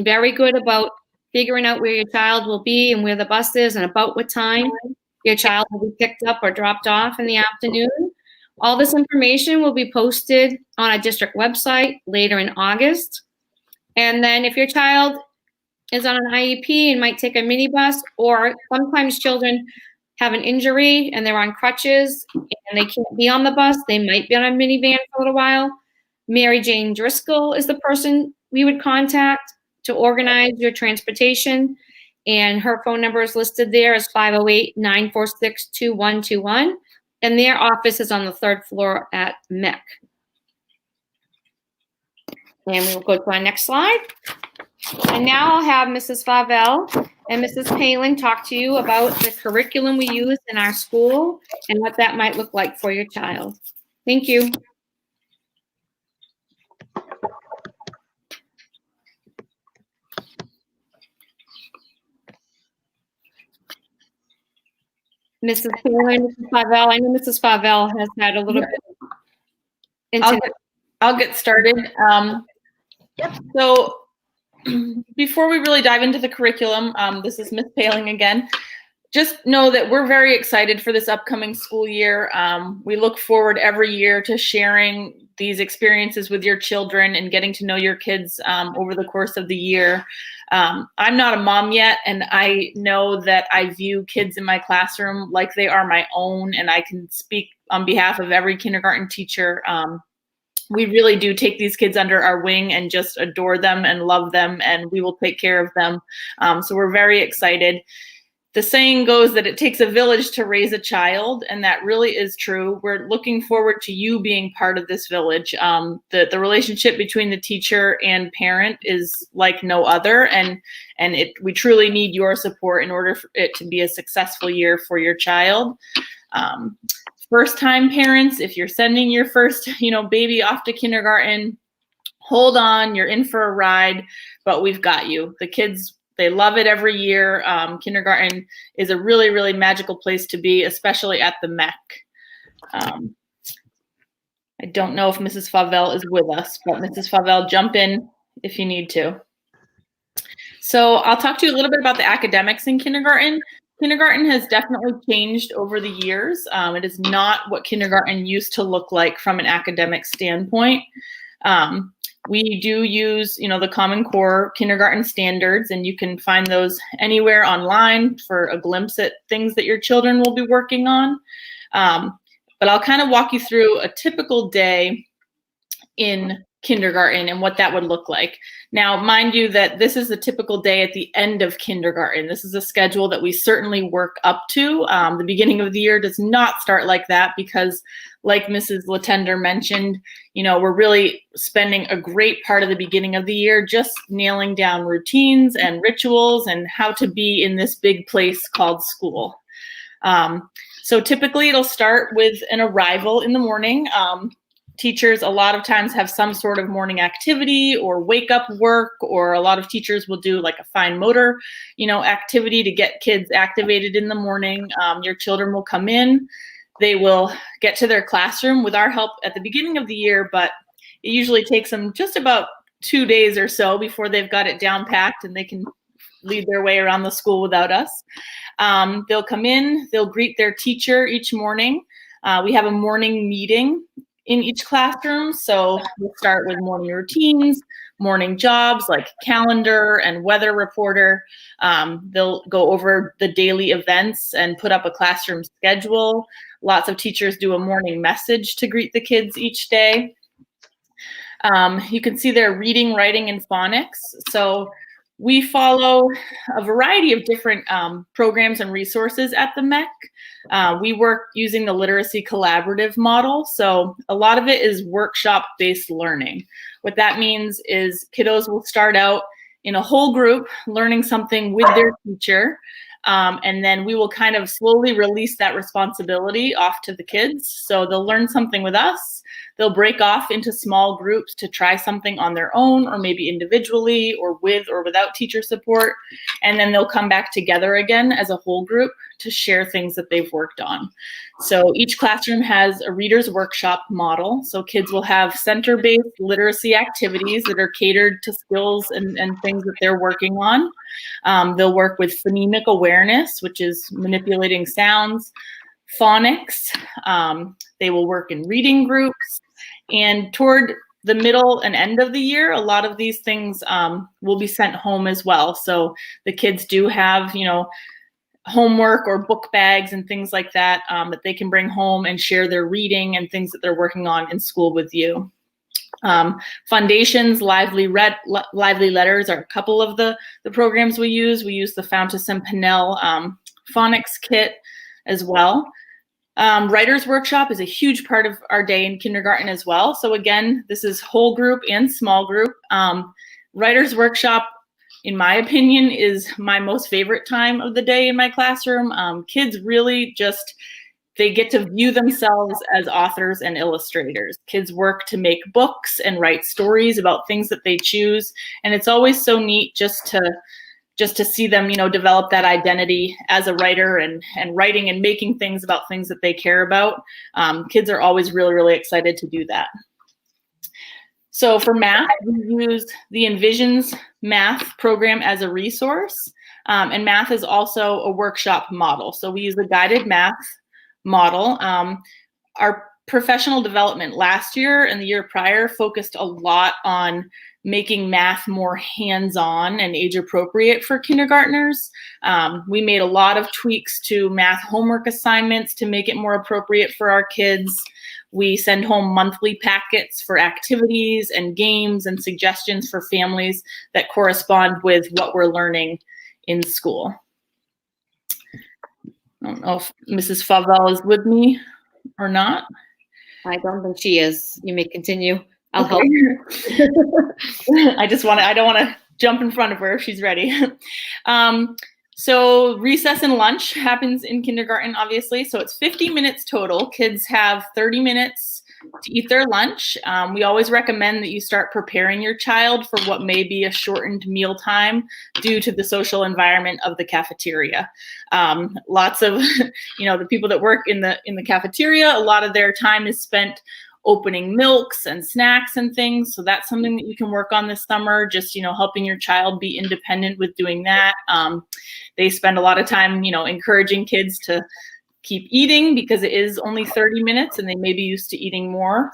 very good about figuring out where your child will be and where the bus is and about what time your child will be picked up or dropped off in the afternoon. All this information will be posted on a district website later in August. And then if your child is on an IEP and might take a minibus, or sometimes children have an injury and they're on crutches and they can't be on the bus, they might be on a minivan for a little while. Mary Jane Driscoll is the person we would contact to organize your transportation. And her phone number is listed there as 508-946-2121. And their office is on the 3rd floor at MEC. And we'll go to our next slide. And now I'll have Mrs. Favell and Mrs. Palin talk to you about the curriculum we use in our school and what that might look like for your child. Thank you. Mrs. Palin, Mrs. Favell. I know Mrs. Favell has had a little bit of internet. I'll get started. So before we really dive into the curriculum, this is Ms. Paling again. Just know that we're very excited for this upcoming school year. We look forward every year to sharing these experiences with your children and getting to know your kids over the course of the year. I'm not a mom yet, and I know that I view kids in my classroom like they are my own, and I can speak on behalf of every kindergarten teacher. We really do take these kids under our wing and just adore them and love them, and we will take care of them. So we're very excited. the saying goes that it takes a village to raise a child, and that really is true. We're looking forward to you being part of this village. The relationship between the teacher and parent is like no other, and we truly need your support in order for it to be a successful year for your child. First-time parents, if you're sending your first, baby off to kindergarten, hold on, you're in for a ride, but we've got you. The kids, they love it every year. Kindergarten is a really, really magical place to be, especially at the MEC. I don't know if Mrs. Favell is with us, but Mrs. Favell, jump in if you need to. So I'll talk to you a little bit about the academics in kindergarten. Kindergarten has definitely changed over the years. It is not what kindergarten used to look like from an academic standpoint. We do use, the Common Core kindergarten standards, and you can find those anywhere online for a glimpse at things that your children will be working on. But I'll kind of walk you through a typical day in kindergarten and what that would look like. Now, mind you that this is a typical day at the end of kindergarten. This is a schedule that we certainly work up to. The beginning of the year does not start like that because, like Mrs. Latender mentioned, we're really spending a great part of the beginning of the year just nailing down routines and rituals and how to be in this big place called school. So typically it'll start with an arrival in the morning. Teachers a lot of times have some sort of morning activity or wake up work, or a lot of teachers will do like a fine motor, activity to get kids activated in the morning. Your children will come in, they will get to their classroom with our help at the beginning of the year, but it usually takes them just about 2 days or so before they've got it down packed and they can lead their way around the school without us. They'll come in, they'll greet their teacher each morning. We have a morning meeting in each classroom. So we'll start with morning routines, morning jobs like calendar and weather reporter. They'll go over the daily events and put up a classroom schedule. Lots of teachers do a morning message to greet the kids each day. You can see their reading, writing, and phonics. So we follow a variety of different programs and resources at the MEC. We work using the Literacy Collaborative model. So a lot of it is workshop-based learning. What that means is kiddos will start out in a whole group learning something with their teacher. And then we will kind of slowly release that responsibility off to the kids. So they'll learn something with us. They'll break off into small groups to try something on their own, or maybe individually, or with or without teacher support. And then they'll come back together again as a whole group to share things that they've worked on. So each classroom has a reader's workshop model. So kids will have center-based literacy activities that are catered to skills and things that they're working on. They'll work with phonemic awareness, which is manipulating sounds, phonics. They will work in reading groups. And toward the middle and end of the year, a lot of these things will be sent home as well. So the kids do have, homework or book bags and things like that that they can bring home and share their reading and things that they're working on in school with you. Foundations, Lively Letters are a couple of the programs we use. We use the Fountas and Pinnell phonics kit as well. Writer's Workshop is a huge part of our day in kindergarten as well. So again, this is whole group and small group. Writer's Workshop, in my opinion, is my most favorite time of the day in my classroom. Kids really just, they get to view themselves as authors and illustrators. Kids work to make books and write stories about things that they choose. And it's always so neat just to see them, develop that identity as a writer and writing and making things about things that they care about. Kids are always really, really excited to do that. So for math, we use the Envisions math program as a resource. And math is also a workshop model. So we use the guided math model. Our professional development last year and the year prior focused a lot on making math more hands-on and age-appropriate for kindergartners. We made a lot of tweaks to math homework assignments to make it more appropriate for our kids. We send home monthly packets for activities and games and suggestions for families that correspond with what we're learning in school. don't know if Mrs. Favell is with me or not. I don't think she is. You may continue. I'll help. I don't want to jump in front of her if she's ready. So recess and lunch happens in kindergarten, obviously. So it's 50 minutes total. Kids have 30 minutes to eat their lunch. We always recommend that you start preparing your child for what may be a shortened meal time due to the social environment of the cafeteria. Lots of, the people that work in the cafeteria, a lot of their time is spent opening milks and snacks and things. So that's something that you can work on this summer, just, helping your child be independent with doing that. They spend a lot of time, encouraging kids to keep eating because it is only 30 minutes and they may be used to eating more.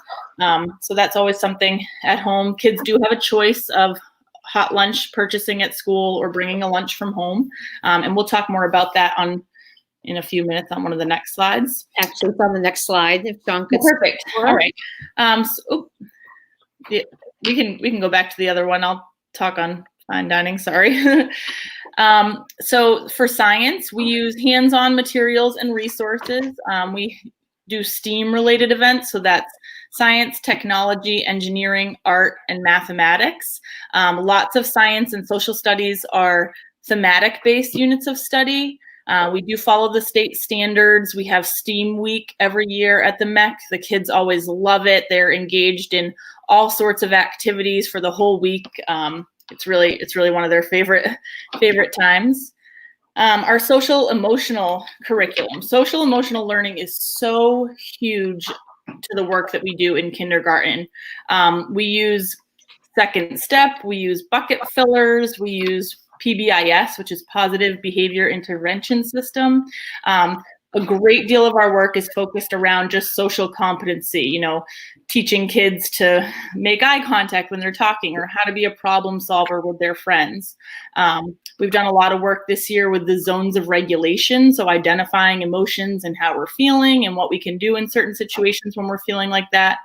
So that's always something at home. Kids do have a choice of hot lunch purchasing at school or bringing a lunch from home. And we'll talk more about that in a few minutes on one of the next slides. Actually, it's on the next slide. If John could. Perfect. All right. We can go back to the other one. I'll talk on fine dining. Sorry. So for science, we use hands-on materials and resources. We do STEAM-related events, so that's science, technology, engineering, art, and mathematics. Lots of science and social studies are thematic-based units of study. We do follow the state standards. We have STEAM Week every year at the MEC. The kids always love it. They're engaged in all sorts of activities for the whole week. It's really one of their favorite times. Our social emotional curriculum. Social emotional learning is so huge to the work that we do in kindergarten. We use Second Step. We use bucket fillers. We use PBIS, which is Positive Behavior Intervention System. A great deal of our work is focused around just social competency, teaching kids to make eye contact when they're talking or how to be a problem solver with their friends. We've done a lot of work this year with the zones of regulation, so identifying emotions and how we're feeling and what we can do in certain situations when we're feeling like that.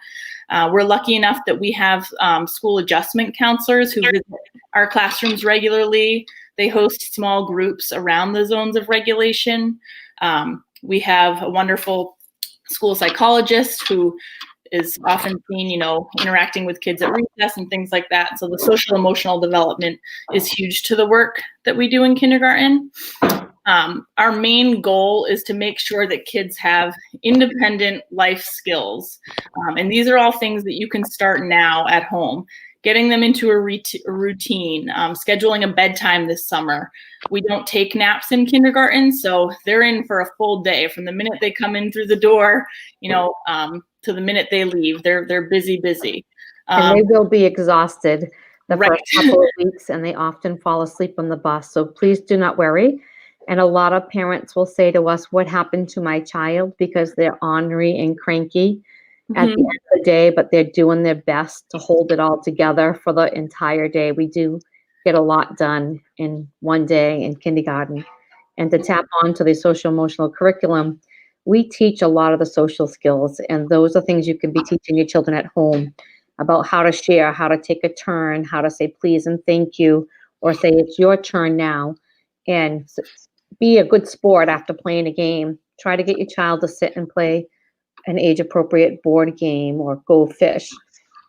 We're lucky enough that we have school adjustment counselors who visit our classrooms regularly. They host small groups around the zones of regulation. We have a wonderful school psychologist who is often seen, interacting with kids at recess and things like that. So the social emotional development is huge to the work that we do in kindergarten. Our main goal is to make sure that kids have independent life skills. And these are all things that you can start now at home. Getting them into a routine, scheduling a bedtime this summer. We don't take naps in kindergarten, so they're in for a full day from the minute they come in through the door, to the minute they leave. They're busy. And they will be exhausted the Right. first couple of weeks, and they often fall asleep on the bus. So please do not worry. And a lot of parents will say to us, "What happened to my child?" Because they're ornery and cranky at the end of the day, but they're doing their best to hold it all together for the entire day. We do get a lot done in one day in kindergarten. And to tap onto the social emotional curriculum, we teach a lot of the social skills, and those are things you can be teaching your children at home about how to share, how to take a turn, how to say please and thank you, or say it's your turn now, and be a good sport after playing a game. Try to get your child to sit and play an age-appropriate board game or go fish.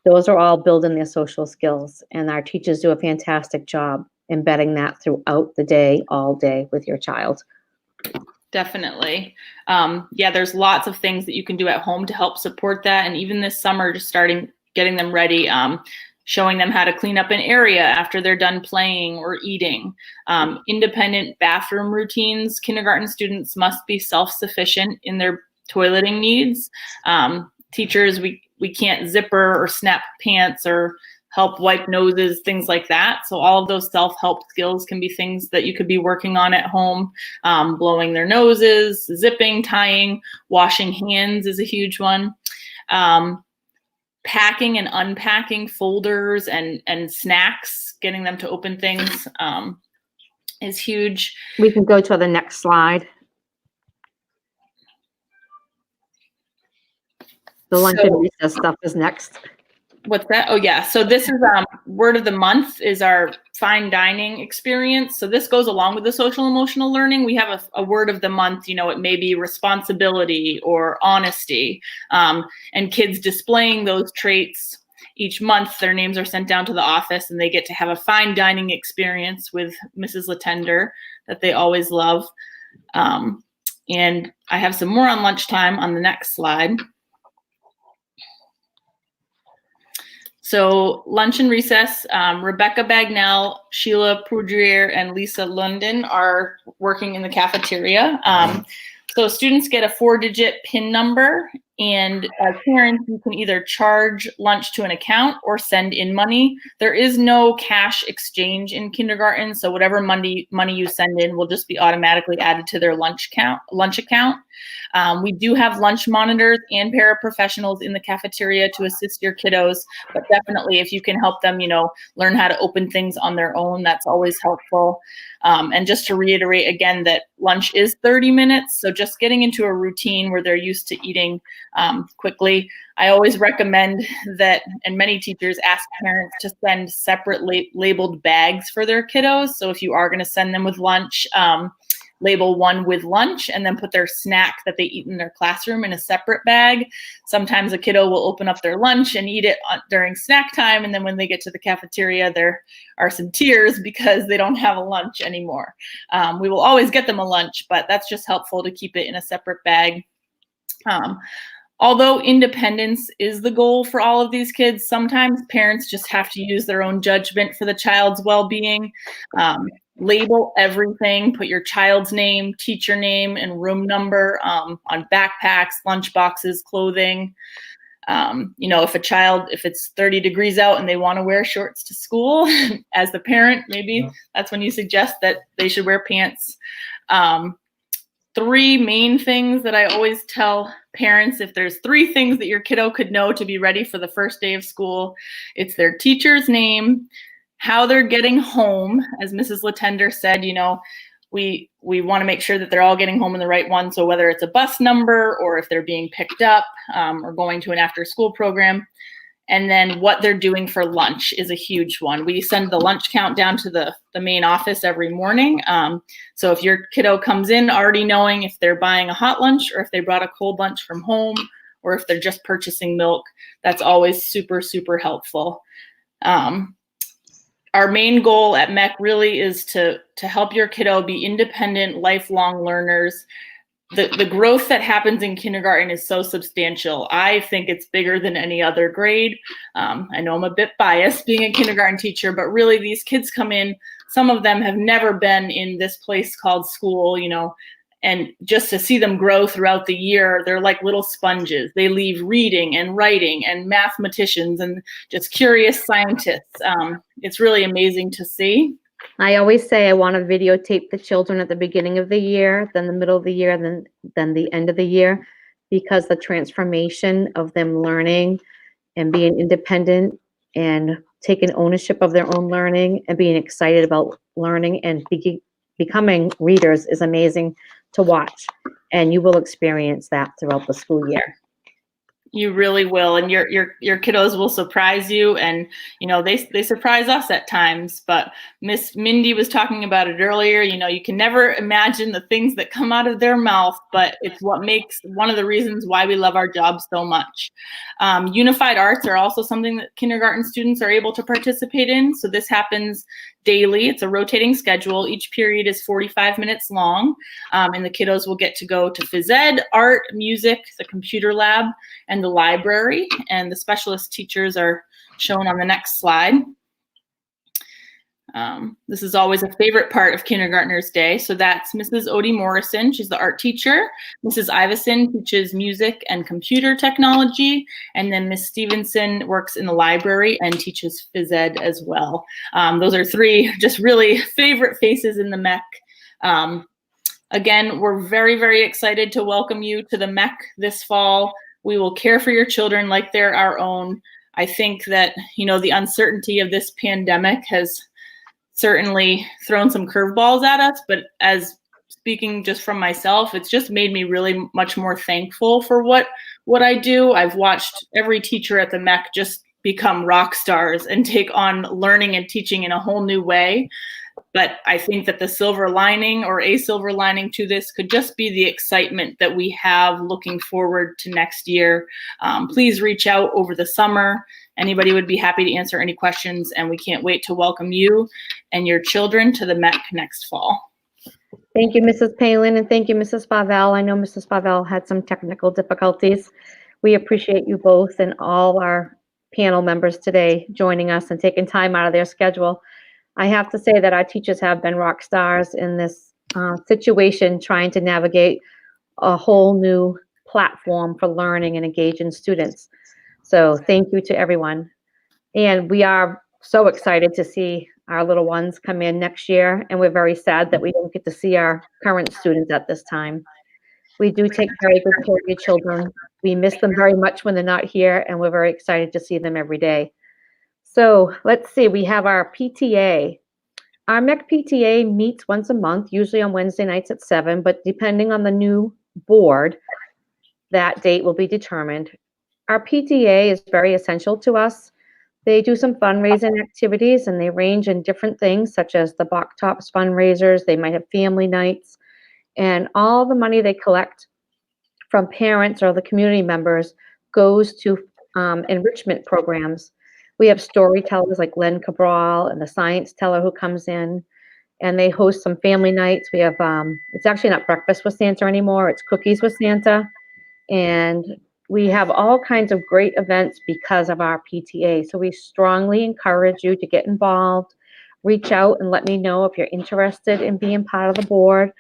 Those are all building their social skills, and our teachers do a fantastic job embedding that throughout the day, all day with your child. Definitely. There's lots of things that you can do at home to help support that. And even this summer, just getting them ready, showing them how to clean up an area after they're done playing or eating. Independent bathroom routines. Kindergarten students must be self-sufficient in their toileting needs. Teachers, we can't zipper or snap pants or help wipe noses, things like that. So all of those self-help skills can be things that you could be working on at home. Blowing their noses, zipping, tying, washing hands is a huge one. Packing and unpacking folders and snacks, getting them to open things is huge. We can go to the next slide. The lunch and recess stuff is next. What's that? Oh yeah. So this is word of the month is our fine dining experience. So this goes along with the social emotional learning. We have a word of the month, it may be responsibility or honesty, and kids displaying those traits each month. Their names are sent down to the office and they get to have a fine dining experience with Mrs. Latender that they always love. And I have some more on lunchtime on the next slide. So lunch and recess, Rebecca Bagnell, Sheila Poudriere, and Lisa London are working in the cafeteria. So students get a 4-digit PIN number, and as parents, you can either charge lunch to an account or send in money. There is no cash exchange in kindergarten, so whatever money you send in will just be automatically added to their lunch account. We do have lunch monitors and paraprofessionals in the cafeteria to assist your kiddos, but definitely if you can help them, learn how to open things on their own, that's always helpful. And just to reiterate again that lunch is 30 minutes, so just getting into a routine where they're used to eating quickly. I always recommend that, and many teachers ask parents to send separate labeled bags for their kiddos. So if you are going to send them with lunch, label one with lunch and then put their snack that they eat in their classroom in a separate bag. Sometimes a kiddo will open up their lunch and eat it during snack time, and then when they get to the cafeteria, there are some tears because they don't have a lunch anymore. We will always get them a lunch, but that's just helpful to keep it in a separate bag. Although independence is the goal for all of these kids, sometimes parents just have to use their own judgment for the child's well-being. Label everything, put your child's name, teacher name, and room number on backpacks, lunch boxes, clothing. If it's 30 degrees out and they want to wear shorts to school, as the parent, maybe that's when you suggest that they should wear pants. 3 main things that I always tell parents: if there's 3 things that your kiddo could know to be ready for the first day of school, it's their teacher's name, how they're getting home. As Mrs. Latender said, we want to make sure that they're all getting home in the right one. So whether it's a bus number or if they're being picked up or going to an after school program. And then what they're doing for lunch is a huge one. We send the lunch count down to the main office every morning. So if your kiddo comes in already knowing if they're buying a hot lunch or if they brought a cold lunch from home or if they're just purchasing milk, that's always super, super helpful. Our main goal at MEC really is to help your kiddo be independent, lifelong learners. The growth that happens in kindergarten is so substantial. I think it's bigger than any other grade. I know I'm a bit biased being a kindergarten teacher, but really these kids come in, some of them have never been in this place called school, and just to see them grow throughout the year, they're like little sponges. They leave reading and writing and mathematicians and just curious scientists. It's really amazing to see. I always say I want to videotape the children at the beginning of the year, then the middle of the year, then the end of the year, because the transformation of them learning and being independent and taking ownership of their own learning and being excited about learning and becoming readers is amazing to watch. And you will experience that throughout the school year. You really will, and your kiddos will surprise you, and they surprise us at times. But Miss Mindy was talking about it earlier. You can never imagine the things that come out of their mouth, but it's what makes one of the reasons why we love our job so much. Unified arts are also something that kindergarten students are able to participate in. So this happens daily. It's a rotating schedule. Each period is 45 minutes long, and the kiddos will get to go to phys ed, art, music, the computer lab, and the library. And the specialist teachers are shown on the next slide. This is always a favorite part of kindergartner's day. So that's Mrs. Odie Morrison. She's the art teacher. Mrs. Iveson teaches music and computer technology. And then Miss Stevenson works in the library and teaches phys ed as well. Those are 3 just really favorite faces in the MEC. Again, we're very, very excited to welcome you to the MEC this fall. We will care for your children like they're our own. I think that, the uncertainty of this pandemic has certainly thrown some curveballs at us, but as speaking just from myself, it's just made me really much more thankful for what I do. I've watched every teacher at the MEC just become rock stars and take on learning and teaching in a whole new way. But I think that the silver lining, or a silver lining to this, could just be the excitement that we have looking forward to next year. Please reach out over the summer. Anybody would be happy to answer any questions, and we can't wait to welcome you and your children to the MEC next fall. Thank you, Mrs. Palin, and thank you, Mrs. Favell. I know Mrs. Favell had some technical difficulties. We appreciate you both and all our panel members today joining us and taking time out of their schedule. I have to say that our teachers have been rock stars in this situation, trying to navigate a whole new platform for learning and engaging students. So thank you to everyone. And we are so excited to see our little ones come in next year, and we're very sad that we don't get to see our current students at this time. We do take very good care of your children. We miss them very much when they're not here, and we're very excited to see them every day. So let's see, we have our PTA. Our MEC PTA meets once a month, usually on Wednesday nights at 7, but depending on the new board, that date will be determined. Our PTA is very essential to us. They do some fundraising activities, and they range in different things, such as the Box Tops fundraisers. They might have family nights, and all the money they collect from parents or the community members goes to enrichment programs. We have storytellers like Len Cabral and the science teller who comes in, and they host some family nights. We have, it's actually not breakfast with Santa anymore, it's cookies with Santa. And we have all kinds of great events because of our PTA. So we strongly encourage you to get involved, reach out and let me know if you're interested in being part of the board.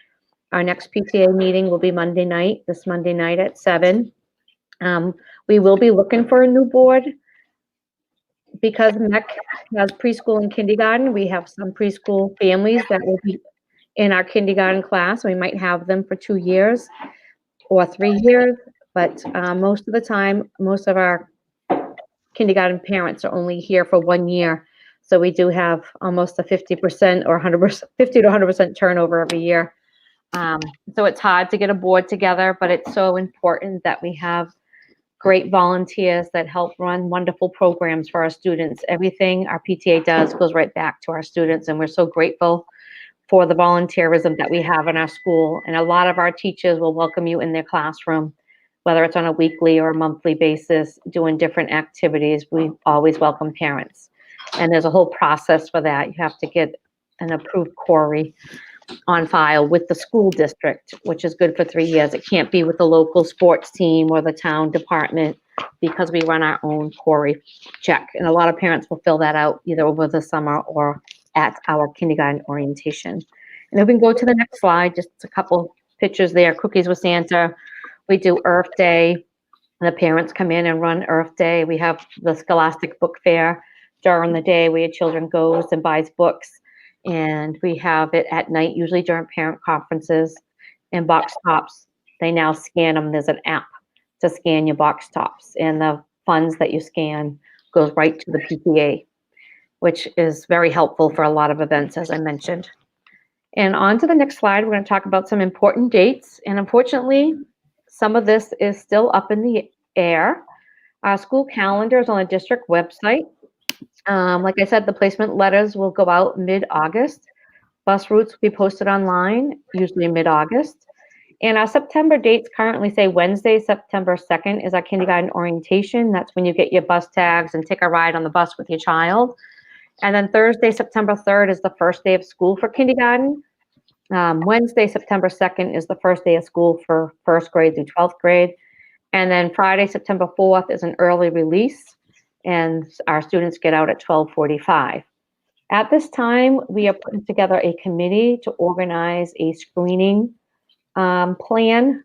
Our next PTA meeting will be Monday night, this Monday night at 7. We will be looking for a new board because MEC has preschool and kindergarten. We have some preschool families that will be in our kindergarten class. We might have them for 2 years or 3 years, but most of the time, most of our kindergarten parents are only here for 1 year. So we do have almost a 50% or 100%, 50 to 100% turnover every year. So it's hard to get a board together, but it's so important that we have great volunteers that help run wonderful programs for our students. Everything our PTA does goes right back to our students, and we're so grateful for the volunteerism that we have in our school. And a lot of our teachers will welcome you in their classroom, whether it's on a weekly or a monthly basis, doing different activities. We always welcome parents. And there's a whole process for that. You have to get an approved query on file with the school district, which is good for 3 years. It can't be with the local sports team or the town department because we run our own query check. And a lot of parents will fill that out either over the summer or at our kindergarten orientation. And if we can go to the next slide, just a couple pictures there. Cookies with Santa. We do Earth Day. The parents come in and run Earth Day. We have the Scholastic Book Fair during the day where your children goes and buys books. And we have it at night, usually during parent conferences. And Box Tops, they now scan them. There's an app to scan your Box Tops. And the funds that you scan goes right to the PTA, which is very helpful for a lot of events, as I mentioned. And on to the next slide, we're going to talk about some important dates. And unfortunately, some of this is still up in the air. Our school calendar is on the district website. Like I said, the placement letters will go out mid-August. Bus routes will be posted online, usually mid-August. And our September dates currently say Wednesday, September 2nd is our kindergarten orientation. That's when you get your bus tags and take a ride on the bus with your child. And then Thursday, September 3rd is the first day of school for kindergarten. Wednesday, September 2nd is the first day of school for first grade through 12th grade. And then Friday, September 4th is an early release, and our students get out at 12:45. At this time, we are putting together a committee to organize a screening plan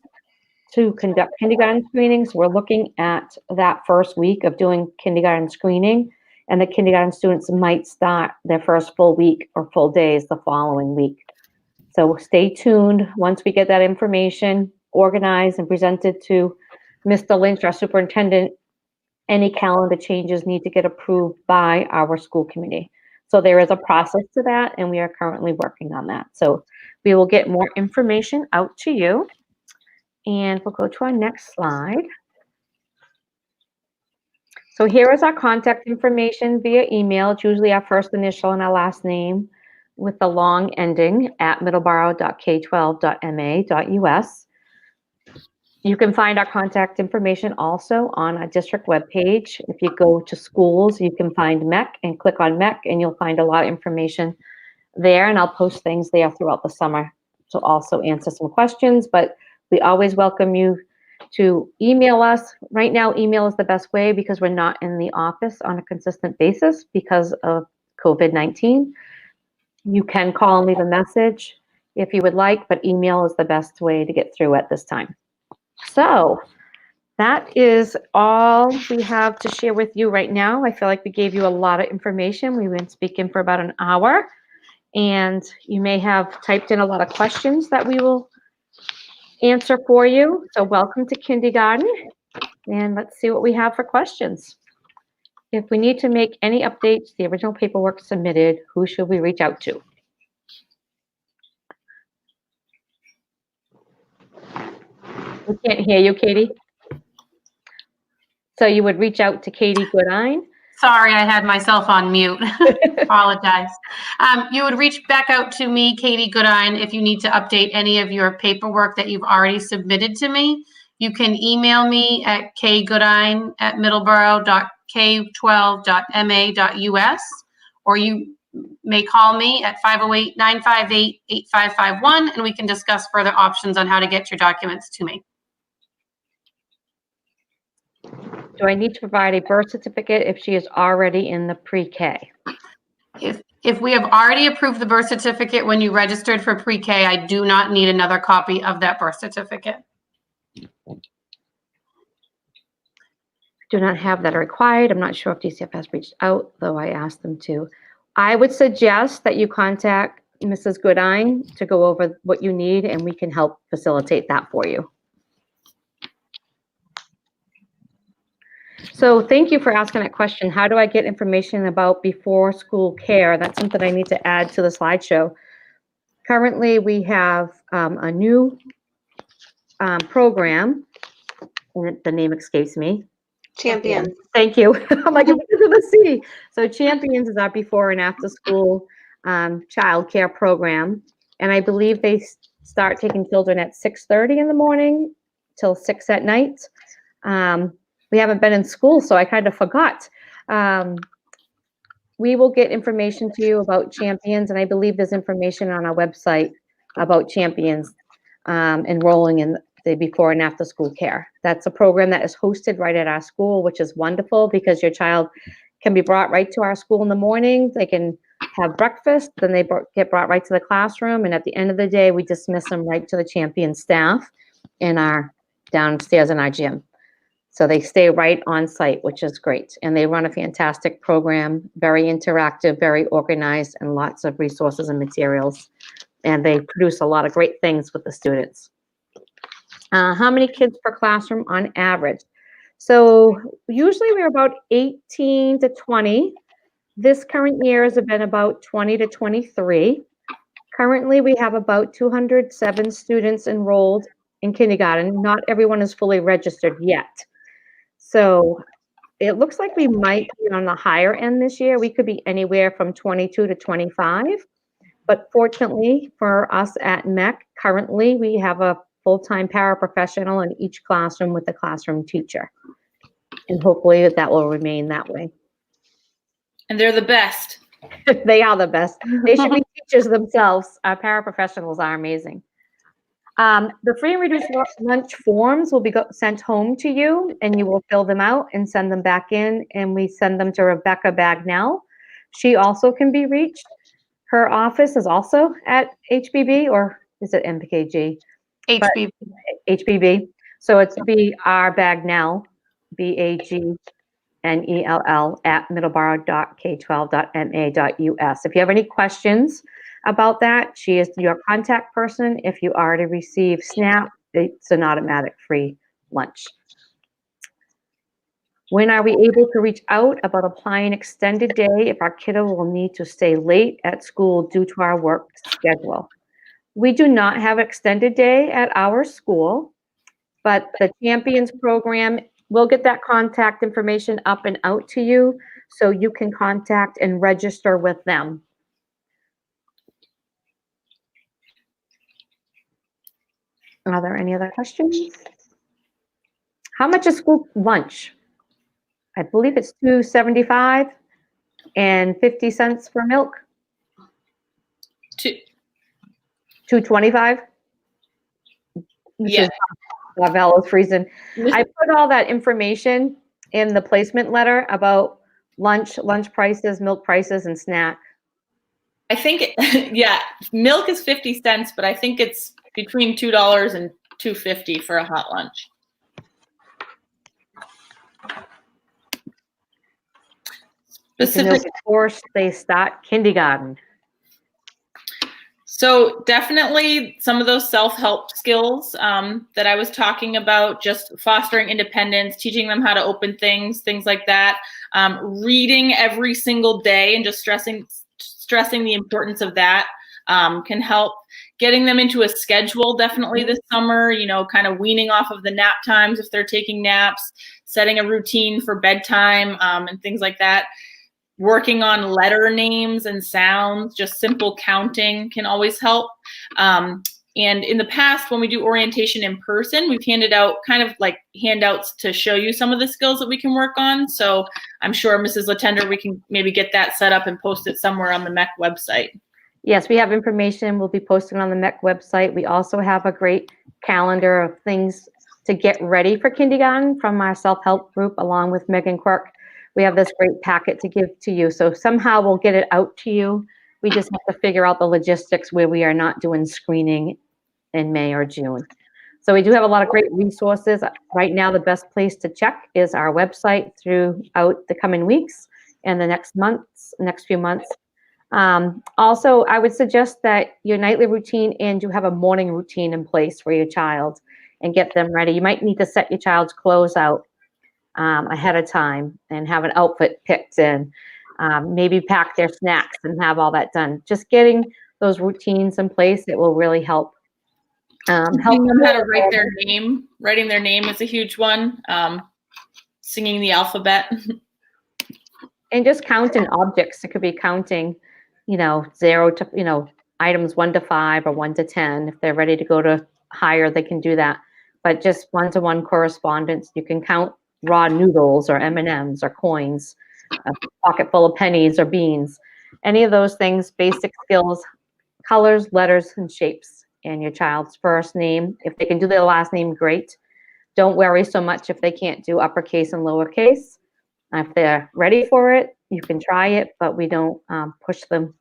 to conduct kindergarten screenings. We're looking at that first week of doing kindergarten screening, and the kindergarten students might start their first full week or full days the following week. So stay tuned. Once we get that information organized and presented to Mr. Lynch, our superintendent, any calendar changes need to get approved by our school committee. So there is a process to that, and we are currently working on that. So we will get more information out to you. And we'll go to our next slide. So here is our contact information via email. It's usually our first initial and our last name with the long ending at middleborough.k12.ma.us. You can find our contact information also on our district webpage. If you go to schools, you can find MEC and click on MEC, and you'll find a lot of information there. And I'll post things there throughout the summer to also answer some questions. But we always welcome you to email us. Right now, email is the best way because we're not in the office on a consistent basis because of COVID-19. You can call and leave a message if you would like, but email is the best way to get through at this time. So that is all we have to share with you right now. I feel like we gave you a lot of information. We've been speaking for about an hour, and you may have typed in a lot of questions that we will answer for you. So welcome to kindergarten, and let's see what we have for questions. If we need to make any updates, the original paperwork submitted, who should we reach out to? We can't hear you, Katie. So you would reach out to Katie Goodine. Sorry, I had myself on mute. Apologize. You would reach back out to me, Katie Goodine, if you need to update any of your paperwork that you've already submitted to me. You can email me at kgoodine@middleborough.k12.ma.us, or you may call me at 508-958-8551, and we can discuss further options on how to get your documents to me. Do I need to provide a birth certificate if she is already in the pre-K? If we have already approved the birth certificate when you registered for pre-K, I do not need another copy of that birth certificate. Do not have that required. I'm not sure if DCF has reached out, though I asked them to. I would suggest that you contact Mrs. Goodine to go over what you need, and we can help facilitate that for you. So thank you for asking that question. How do I get information about before school care? That's something I need to add to the slideshow. Currently, we have a new program, and the name escapes me. Champions. Thank you. I'm like, because of the C. So Champions is our before and after school child care program. And I believe they start taking children at 6:30 in the morning till 6 at night. We haven't been in school, so I kind of forgot. We will get information to you about Champions, and I believe there's information on our website about Champions enrolling in the before and after school care. That's a program that is hosted right at our school, which is wonderful because your child can be brought right to our school in the morning. They can have breakfast, then they get brought right to the classroom, and at the end of the day, we dismiss them right to the Champion staff in our downstairs in our gym. So they stay right on site, which is great. And they run a fantastic program, very interactive, very organized, and lots of resources and materials. And they produce a lot of great things with the students. How many kids per classroom on average? So usually we're about 18 to 20. This current year has been about 20 to 23. Currently, we have about 207 students enrolled in kindergarten. Not everyone is fully registered yet. So it looks like we might be on the higher end this year. We could be anywhere from 22 to 25. But fortunately for us at MEC, currently we have a full-time paraprofessional in each classroom with a classroom teacher. And hopefully that will remain that way. And they're the best. They are the best. They should be teachers themselves. Our paraprofessionals are amazing. The free and reduced lunch forms will be sent home to you, and you will fill them out and send them back in, and we send them to Rebecca Bagnell. She also can be reached. Her office is also at HBB, or is it MPKG? HBB. HBB. So it's B.R. Bagnell, BAGNELL at middleborough.k12.ma.us. If you have any questions about that, she is your contact person. If you already receive SNAP, it's an automatic free lunch. When are we able to reach out about applying extended day if our kiddo will need to stay late at school due to our work schedule? We do not have extended day at our school, but the Champions program we'll get that contact information up and out to you so you can contact and register with them. Are there any other questions? How much is school lunch? I believe it's $2.75 and 50 cents for milk. $2.25. Yeah. Lavello's freezing. I put all that information in the placement letter about lunch prices, milk prices, and snack. I think, yeah, milk is 50 cents, but I think it's between $2 and $2.50 for a hot lunch. Specific course they start kindergarten. So definitely some of those self-help skills that I was talking about, just fostering independence, teaching them how to open things like that. Reading every single day and just stressing the importance of that can help. Getting them into a schedule definitely this summer, you know, kind of weaning off of the nap times if they're taking naps, setting a routine for bedtime and things like that. Working on letter names and sounds, just simple counting can always help. And in the past, when we do orientation in person, we've handed out kind of like handouts to show you some of the skills that we can work on. So I'm sure Mrs. Latender, we can maybe get that set up and post it somewhere on the MEC website. Yes, we have information we'll be posting on the MEC website. We also have a great calendar of things to get ready for kindergarten from our self-help group, along with Megan Quirk. We have this great packet to give to you. So somehow we'll get it out to you. We just have to figure out the logistics where we are not doing screening in May or June. So we do have a lot of great resources. Right now, the best place to check is our website throughout the coming weeks and the next few months. Also, I would suggest that your nightly routine and you have a morning routine in place for your child and get them ready. You might need to set your child's clothes out ahead of time and have an outfit picked and maybe pack their snacks and have all that done. Just getting those routines in place, it will really help. Help them how to write their name. Writing their name is a huge one. Singing the alphabet. And just counting objects. It could be counting, 0 to, items 1 to 5 or 1 to 10. If they're ready to go to higher, they can do that. But just one-to-one correspondence. You can count raw noodles or M&Ms or coins, a pocket full of pennies or beans. Any of those things, basic skills, colors, letters, and shapes. And your child's first name. If they can do their last name, great. Don't worry so much if they can't do uppercase and lowercase. If they're ready for it, you can try it, but we don't push them.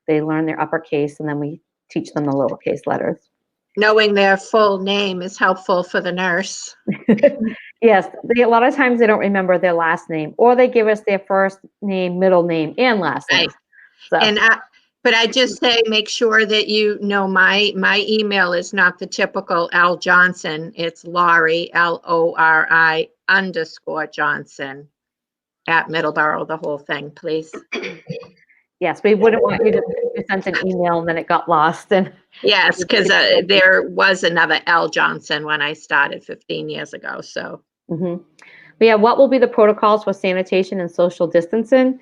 They learn their uppercase, and then we teach them the lowercase letters. Knowing their full name is helpful for the nurse. Yes, a lot of times they don't remember their last name, or they give us their first name, middle name, and last name. Right. So. But I just say, make sure that you know my email is not the typical L Johnson. It's Lori, LORI_Johnson @Middleborough, the whole thing, please. Yes, we wouldn't want you to send an email and then it got lost. And yes, because there was another L Johnson when I started 15 years ago. So. But yeah, what will be the protocols for sanitation and social distancing?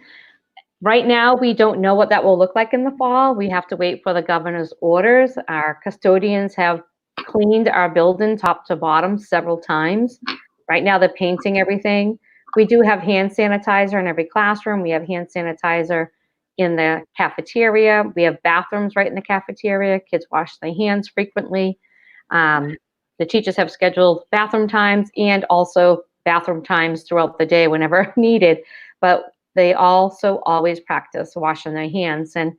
Right now, we don't know what that will look like in the fall. We have to wait for the governor's orders. Our custodians have cleaned our building top to bottom several times. Right now, they're painting everything. We do have hand sanitizer in every classroom. We have hand sanitizer in the cafeteria. We have bathrooms right in the cafeteria. Kids wash their hands frequently. The teachers have scheduled bathroom times and also bathroom times throughout the day whenever needed. But they also always practice washing their hands. And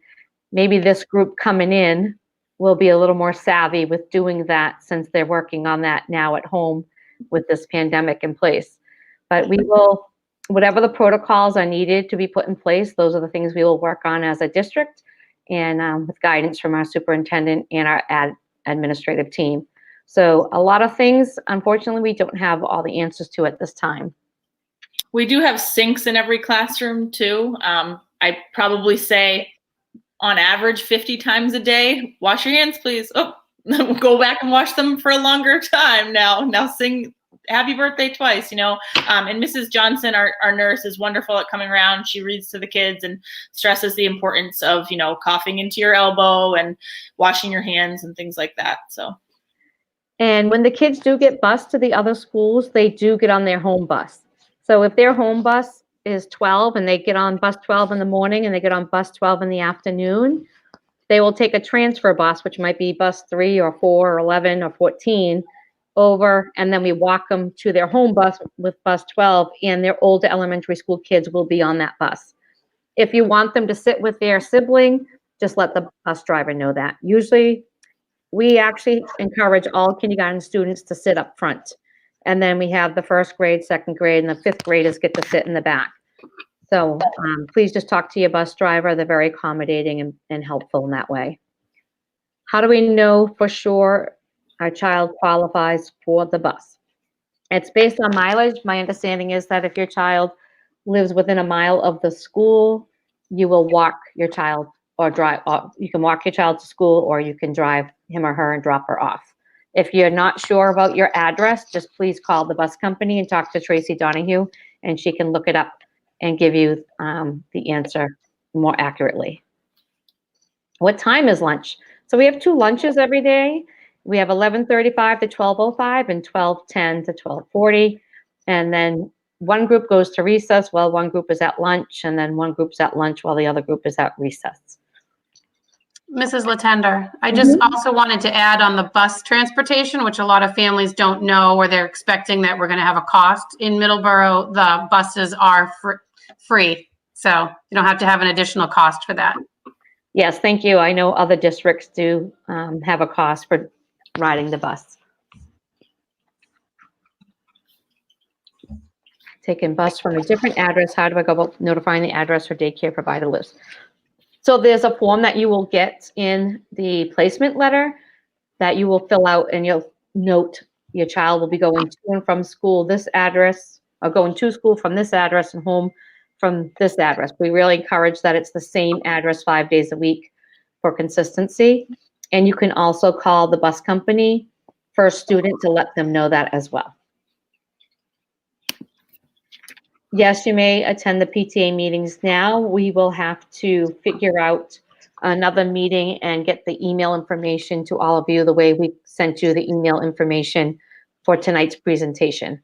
maybe this group coming in will be a little more savvy with doing that since they're working on that now at home with this pandemic in place. But we will, whatever the protocols are needed to be put in place, those are the things we will work on as a district and with guidance from our superintendent and our administrative team. So a lot of things, unfortunately, we don't have all the answers to at this time. We do have sinks in every classroom too. I probably say on average 50 times a day, wash your hands, please. Oh, go back and wash them for a longer time now. Now happy birthday twice, and Mrs. Johnson, our nurse, is wonderful at coming around. She reads to the kids and stresses the importance of, coughing into your elbow and washing your hands and things like that. So. And when the kids do get bused to the other schools, they do get on their home bus. So if their home bus is 12 and they get on bus 12 in the morning and they get on bus 12 in the afternoon, they will take a transfer bus, which might be bus 3 or 4 or 11 or 14 over, and then we walk them to their home bus with bus 12, and their older elementary school kids will be on that bus. If you want them to sit with their sibling, just let the bus driver know that. Usually, we actually encourage all kindergarten students to sit up front. And then we have the first grade, second grade, and the fifth graders get to sit in the back. So please just talk to your bus driver. They're very accommodating and helpful in that way. How do we know for sure our child qualifies for the bus? It's based on mileage. My understanding is that if your child lives within a mile of the school, you will walk your child or drive. You can walk your child to school, or you can drive him or her and drop her off. If you're not sure about your address, just please call the bus company and talk to Tracy Donahue, and she can look it up and give you the answer more accurately. What time is lunch? So we have 2 lunches every day. We have 11:35 to 12:05 and 12:10 to 12:40. And then one group goes to recess while one group is at lunch, and then one group's at lunch while the other group is at recess. Mrs. Latender, I just also wanted to add on the bus transportation, which a lot of families don't know, or they're expecting that we're going to have a cost. In Middleborough, the buses are free, so you don't have to have an additional cost for that. Yes, thank you. I know other districts do have a cost for riding the bus. Taking bus from a different address. How do I go about notifying the address or daycare provider list? So there's a form that you will get in the placement letter that you will fill out, and you'll note your child will be going to and from school this address, or going to school from this address and home from this address. We really encourage that it's the same address 5 days a week for consistency. And you can also call the bus company for a student to let them know that as well. Yes, you may attend the PTA meetings now. We will have to figure out another meeting and get the email information to all of you the way we sent you the email information for tonight's presentation.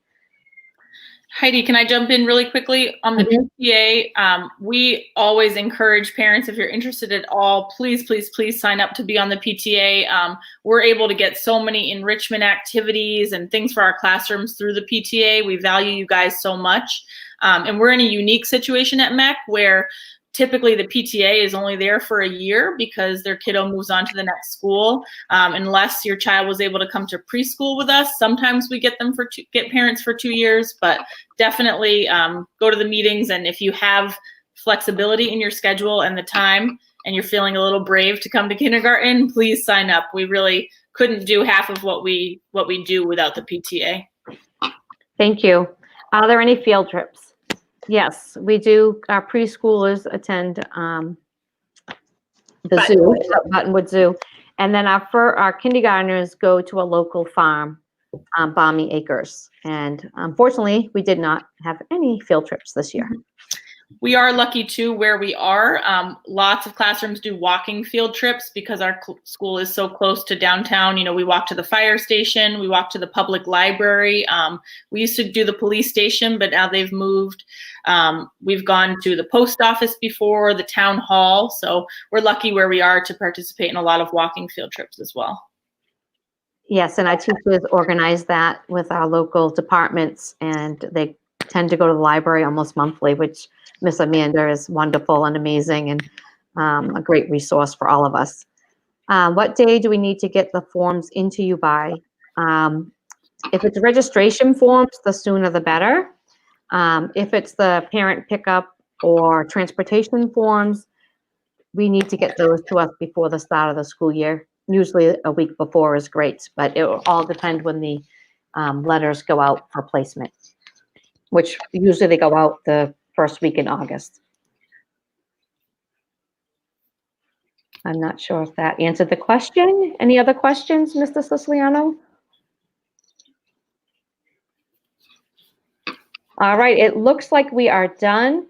Heidi, can I jump in really quickly on the PTA? We always encourage parents, if you're interested at all, please, please, please sign up to be on the PTA. We're able to get so many enrichment activities and things for our classrooms through the PTA. We value you guys so much. And we're in a unique situation at MEC where typically the PTA is only there for a year because their kiddo moves on to the next school. Unless your child was able to come to preschool with us, sometimes we get them get parents for 2 years, but definitely go to the meetings. And if you have flexibility in your schedule and the time, and you're feeling a little brave to come to kindergarten, please sign up. We really couldn't do half of what we do without the PTA. Thank you. Are there any field trips? Yes, we do. Our preschoolers attend the zoo, Buttonwood Zoo. And then our kindergartners go to a local farm, Balmy Acres. And unfortunately, we did not have any field trips this year. We are lucky too where we are. Lots of classrooms do walking field trips because our school is so close to downtown. You know, we walk to the fire station, we walk to the public library. We used to do the police station, but now they've moved. We've gone to the post office before, the town hall. So we're lucky where we are to participate in a lot of walking field trips as well. Yes, and our teachers organize that with our local departments, and they tend to go to the library almost monthly, which Miss Amanda is wonderful and amazing, and a great resource for all of us. What day do we need to get the forms into you by? If it's registration forms, the sooner the better. If it's the parent pickup or transportation forms, we need to get those to us before the start of the school year. Usually a week before is great, but it will all depend when the letters go out for placement, which usually they go out the first week in August. I'm not sure if that answered the question. Any other questions, Mr. Siciliano? All right, it looks like we are done.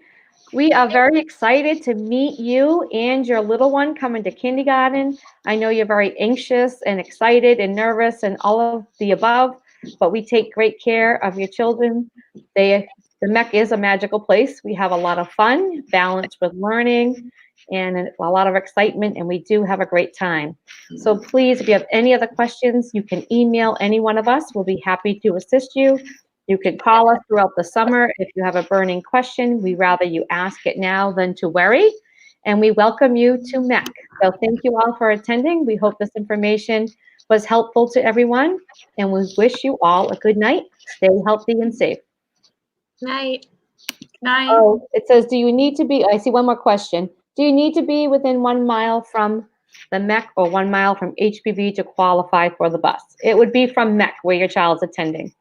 We are very excited to meet you and your little one coming to kindergarten. I know you're very anxious and excited and nervous and all of the above, but we take great care of your children. The MEC is a magical place. We have a lot of fun, balanced with learning, and a lot of excitement, and we do have a great time. So please, if you have any other questions, you can email any one of us. We'll be happy to assist you. You can call us throughout the summer if you have a burning question. We rather you ask it now than to worry. And we welcome you to MEC. So thank you all for attending. We hope this information was helpful to everyone. And we wish you all a good night. Stay healthy and safe. Night. Night. Oh, it says, do you need to be, I see one more question. Do you need to be within 1 mile from the MEC or 1 mile from HPV to qualify for the bus? It would be from MEC where your child's attending.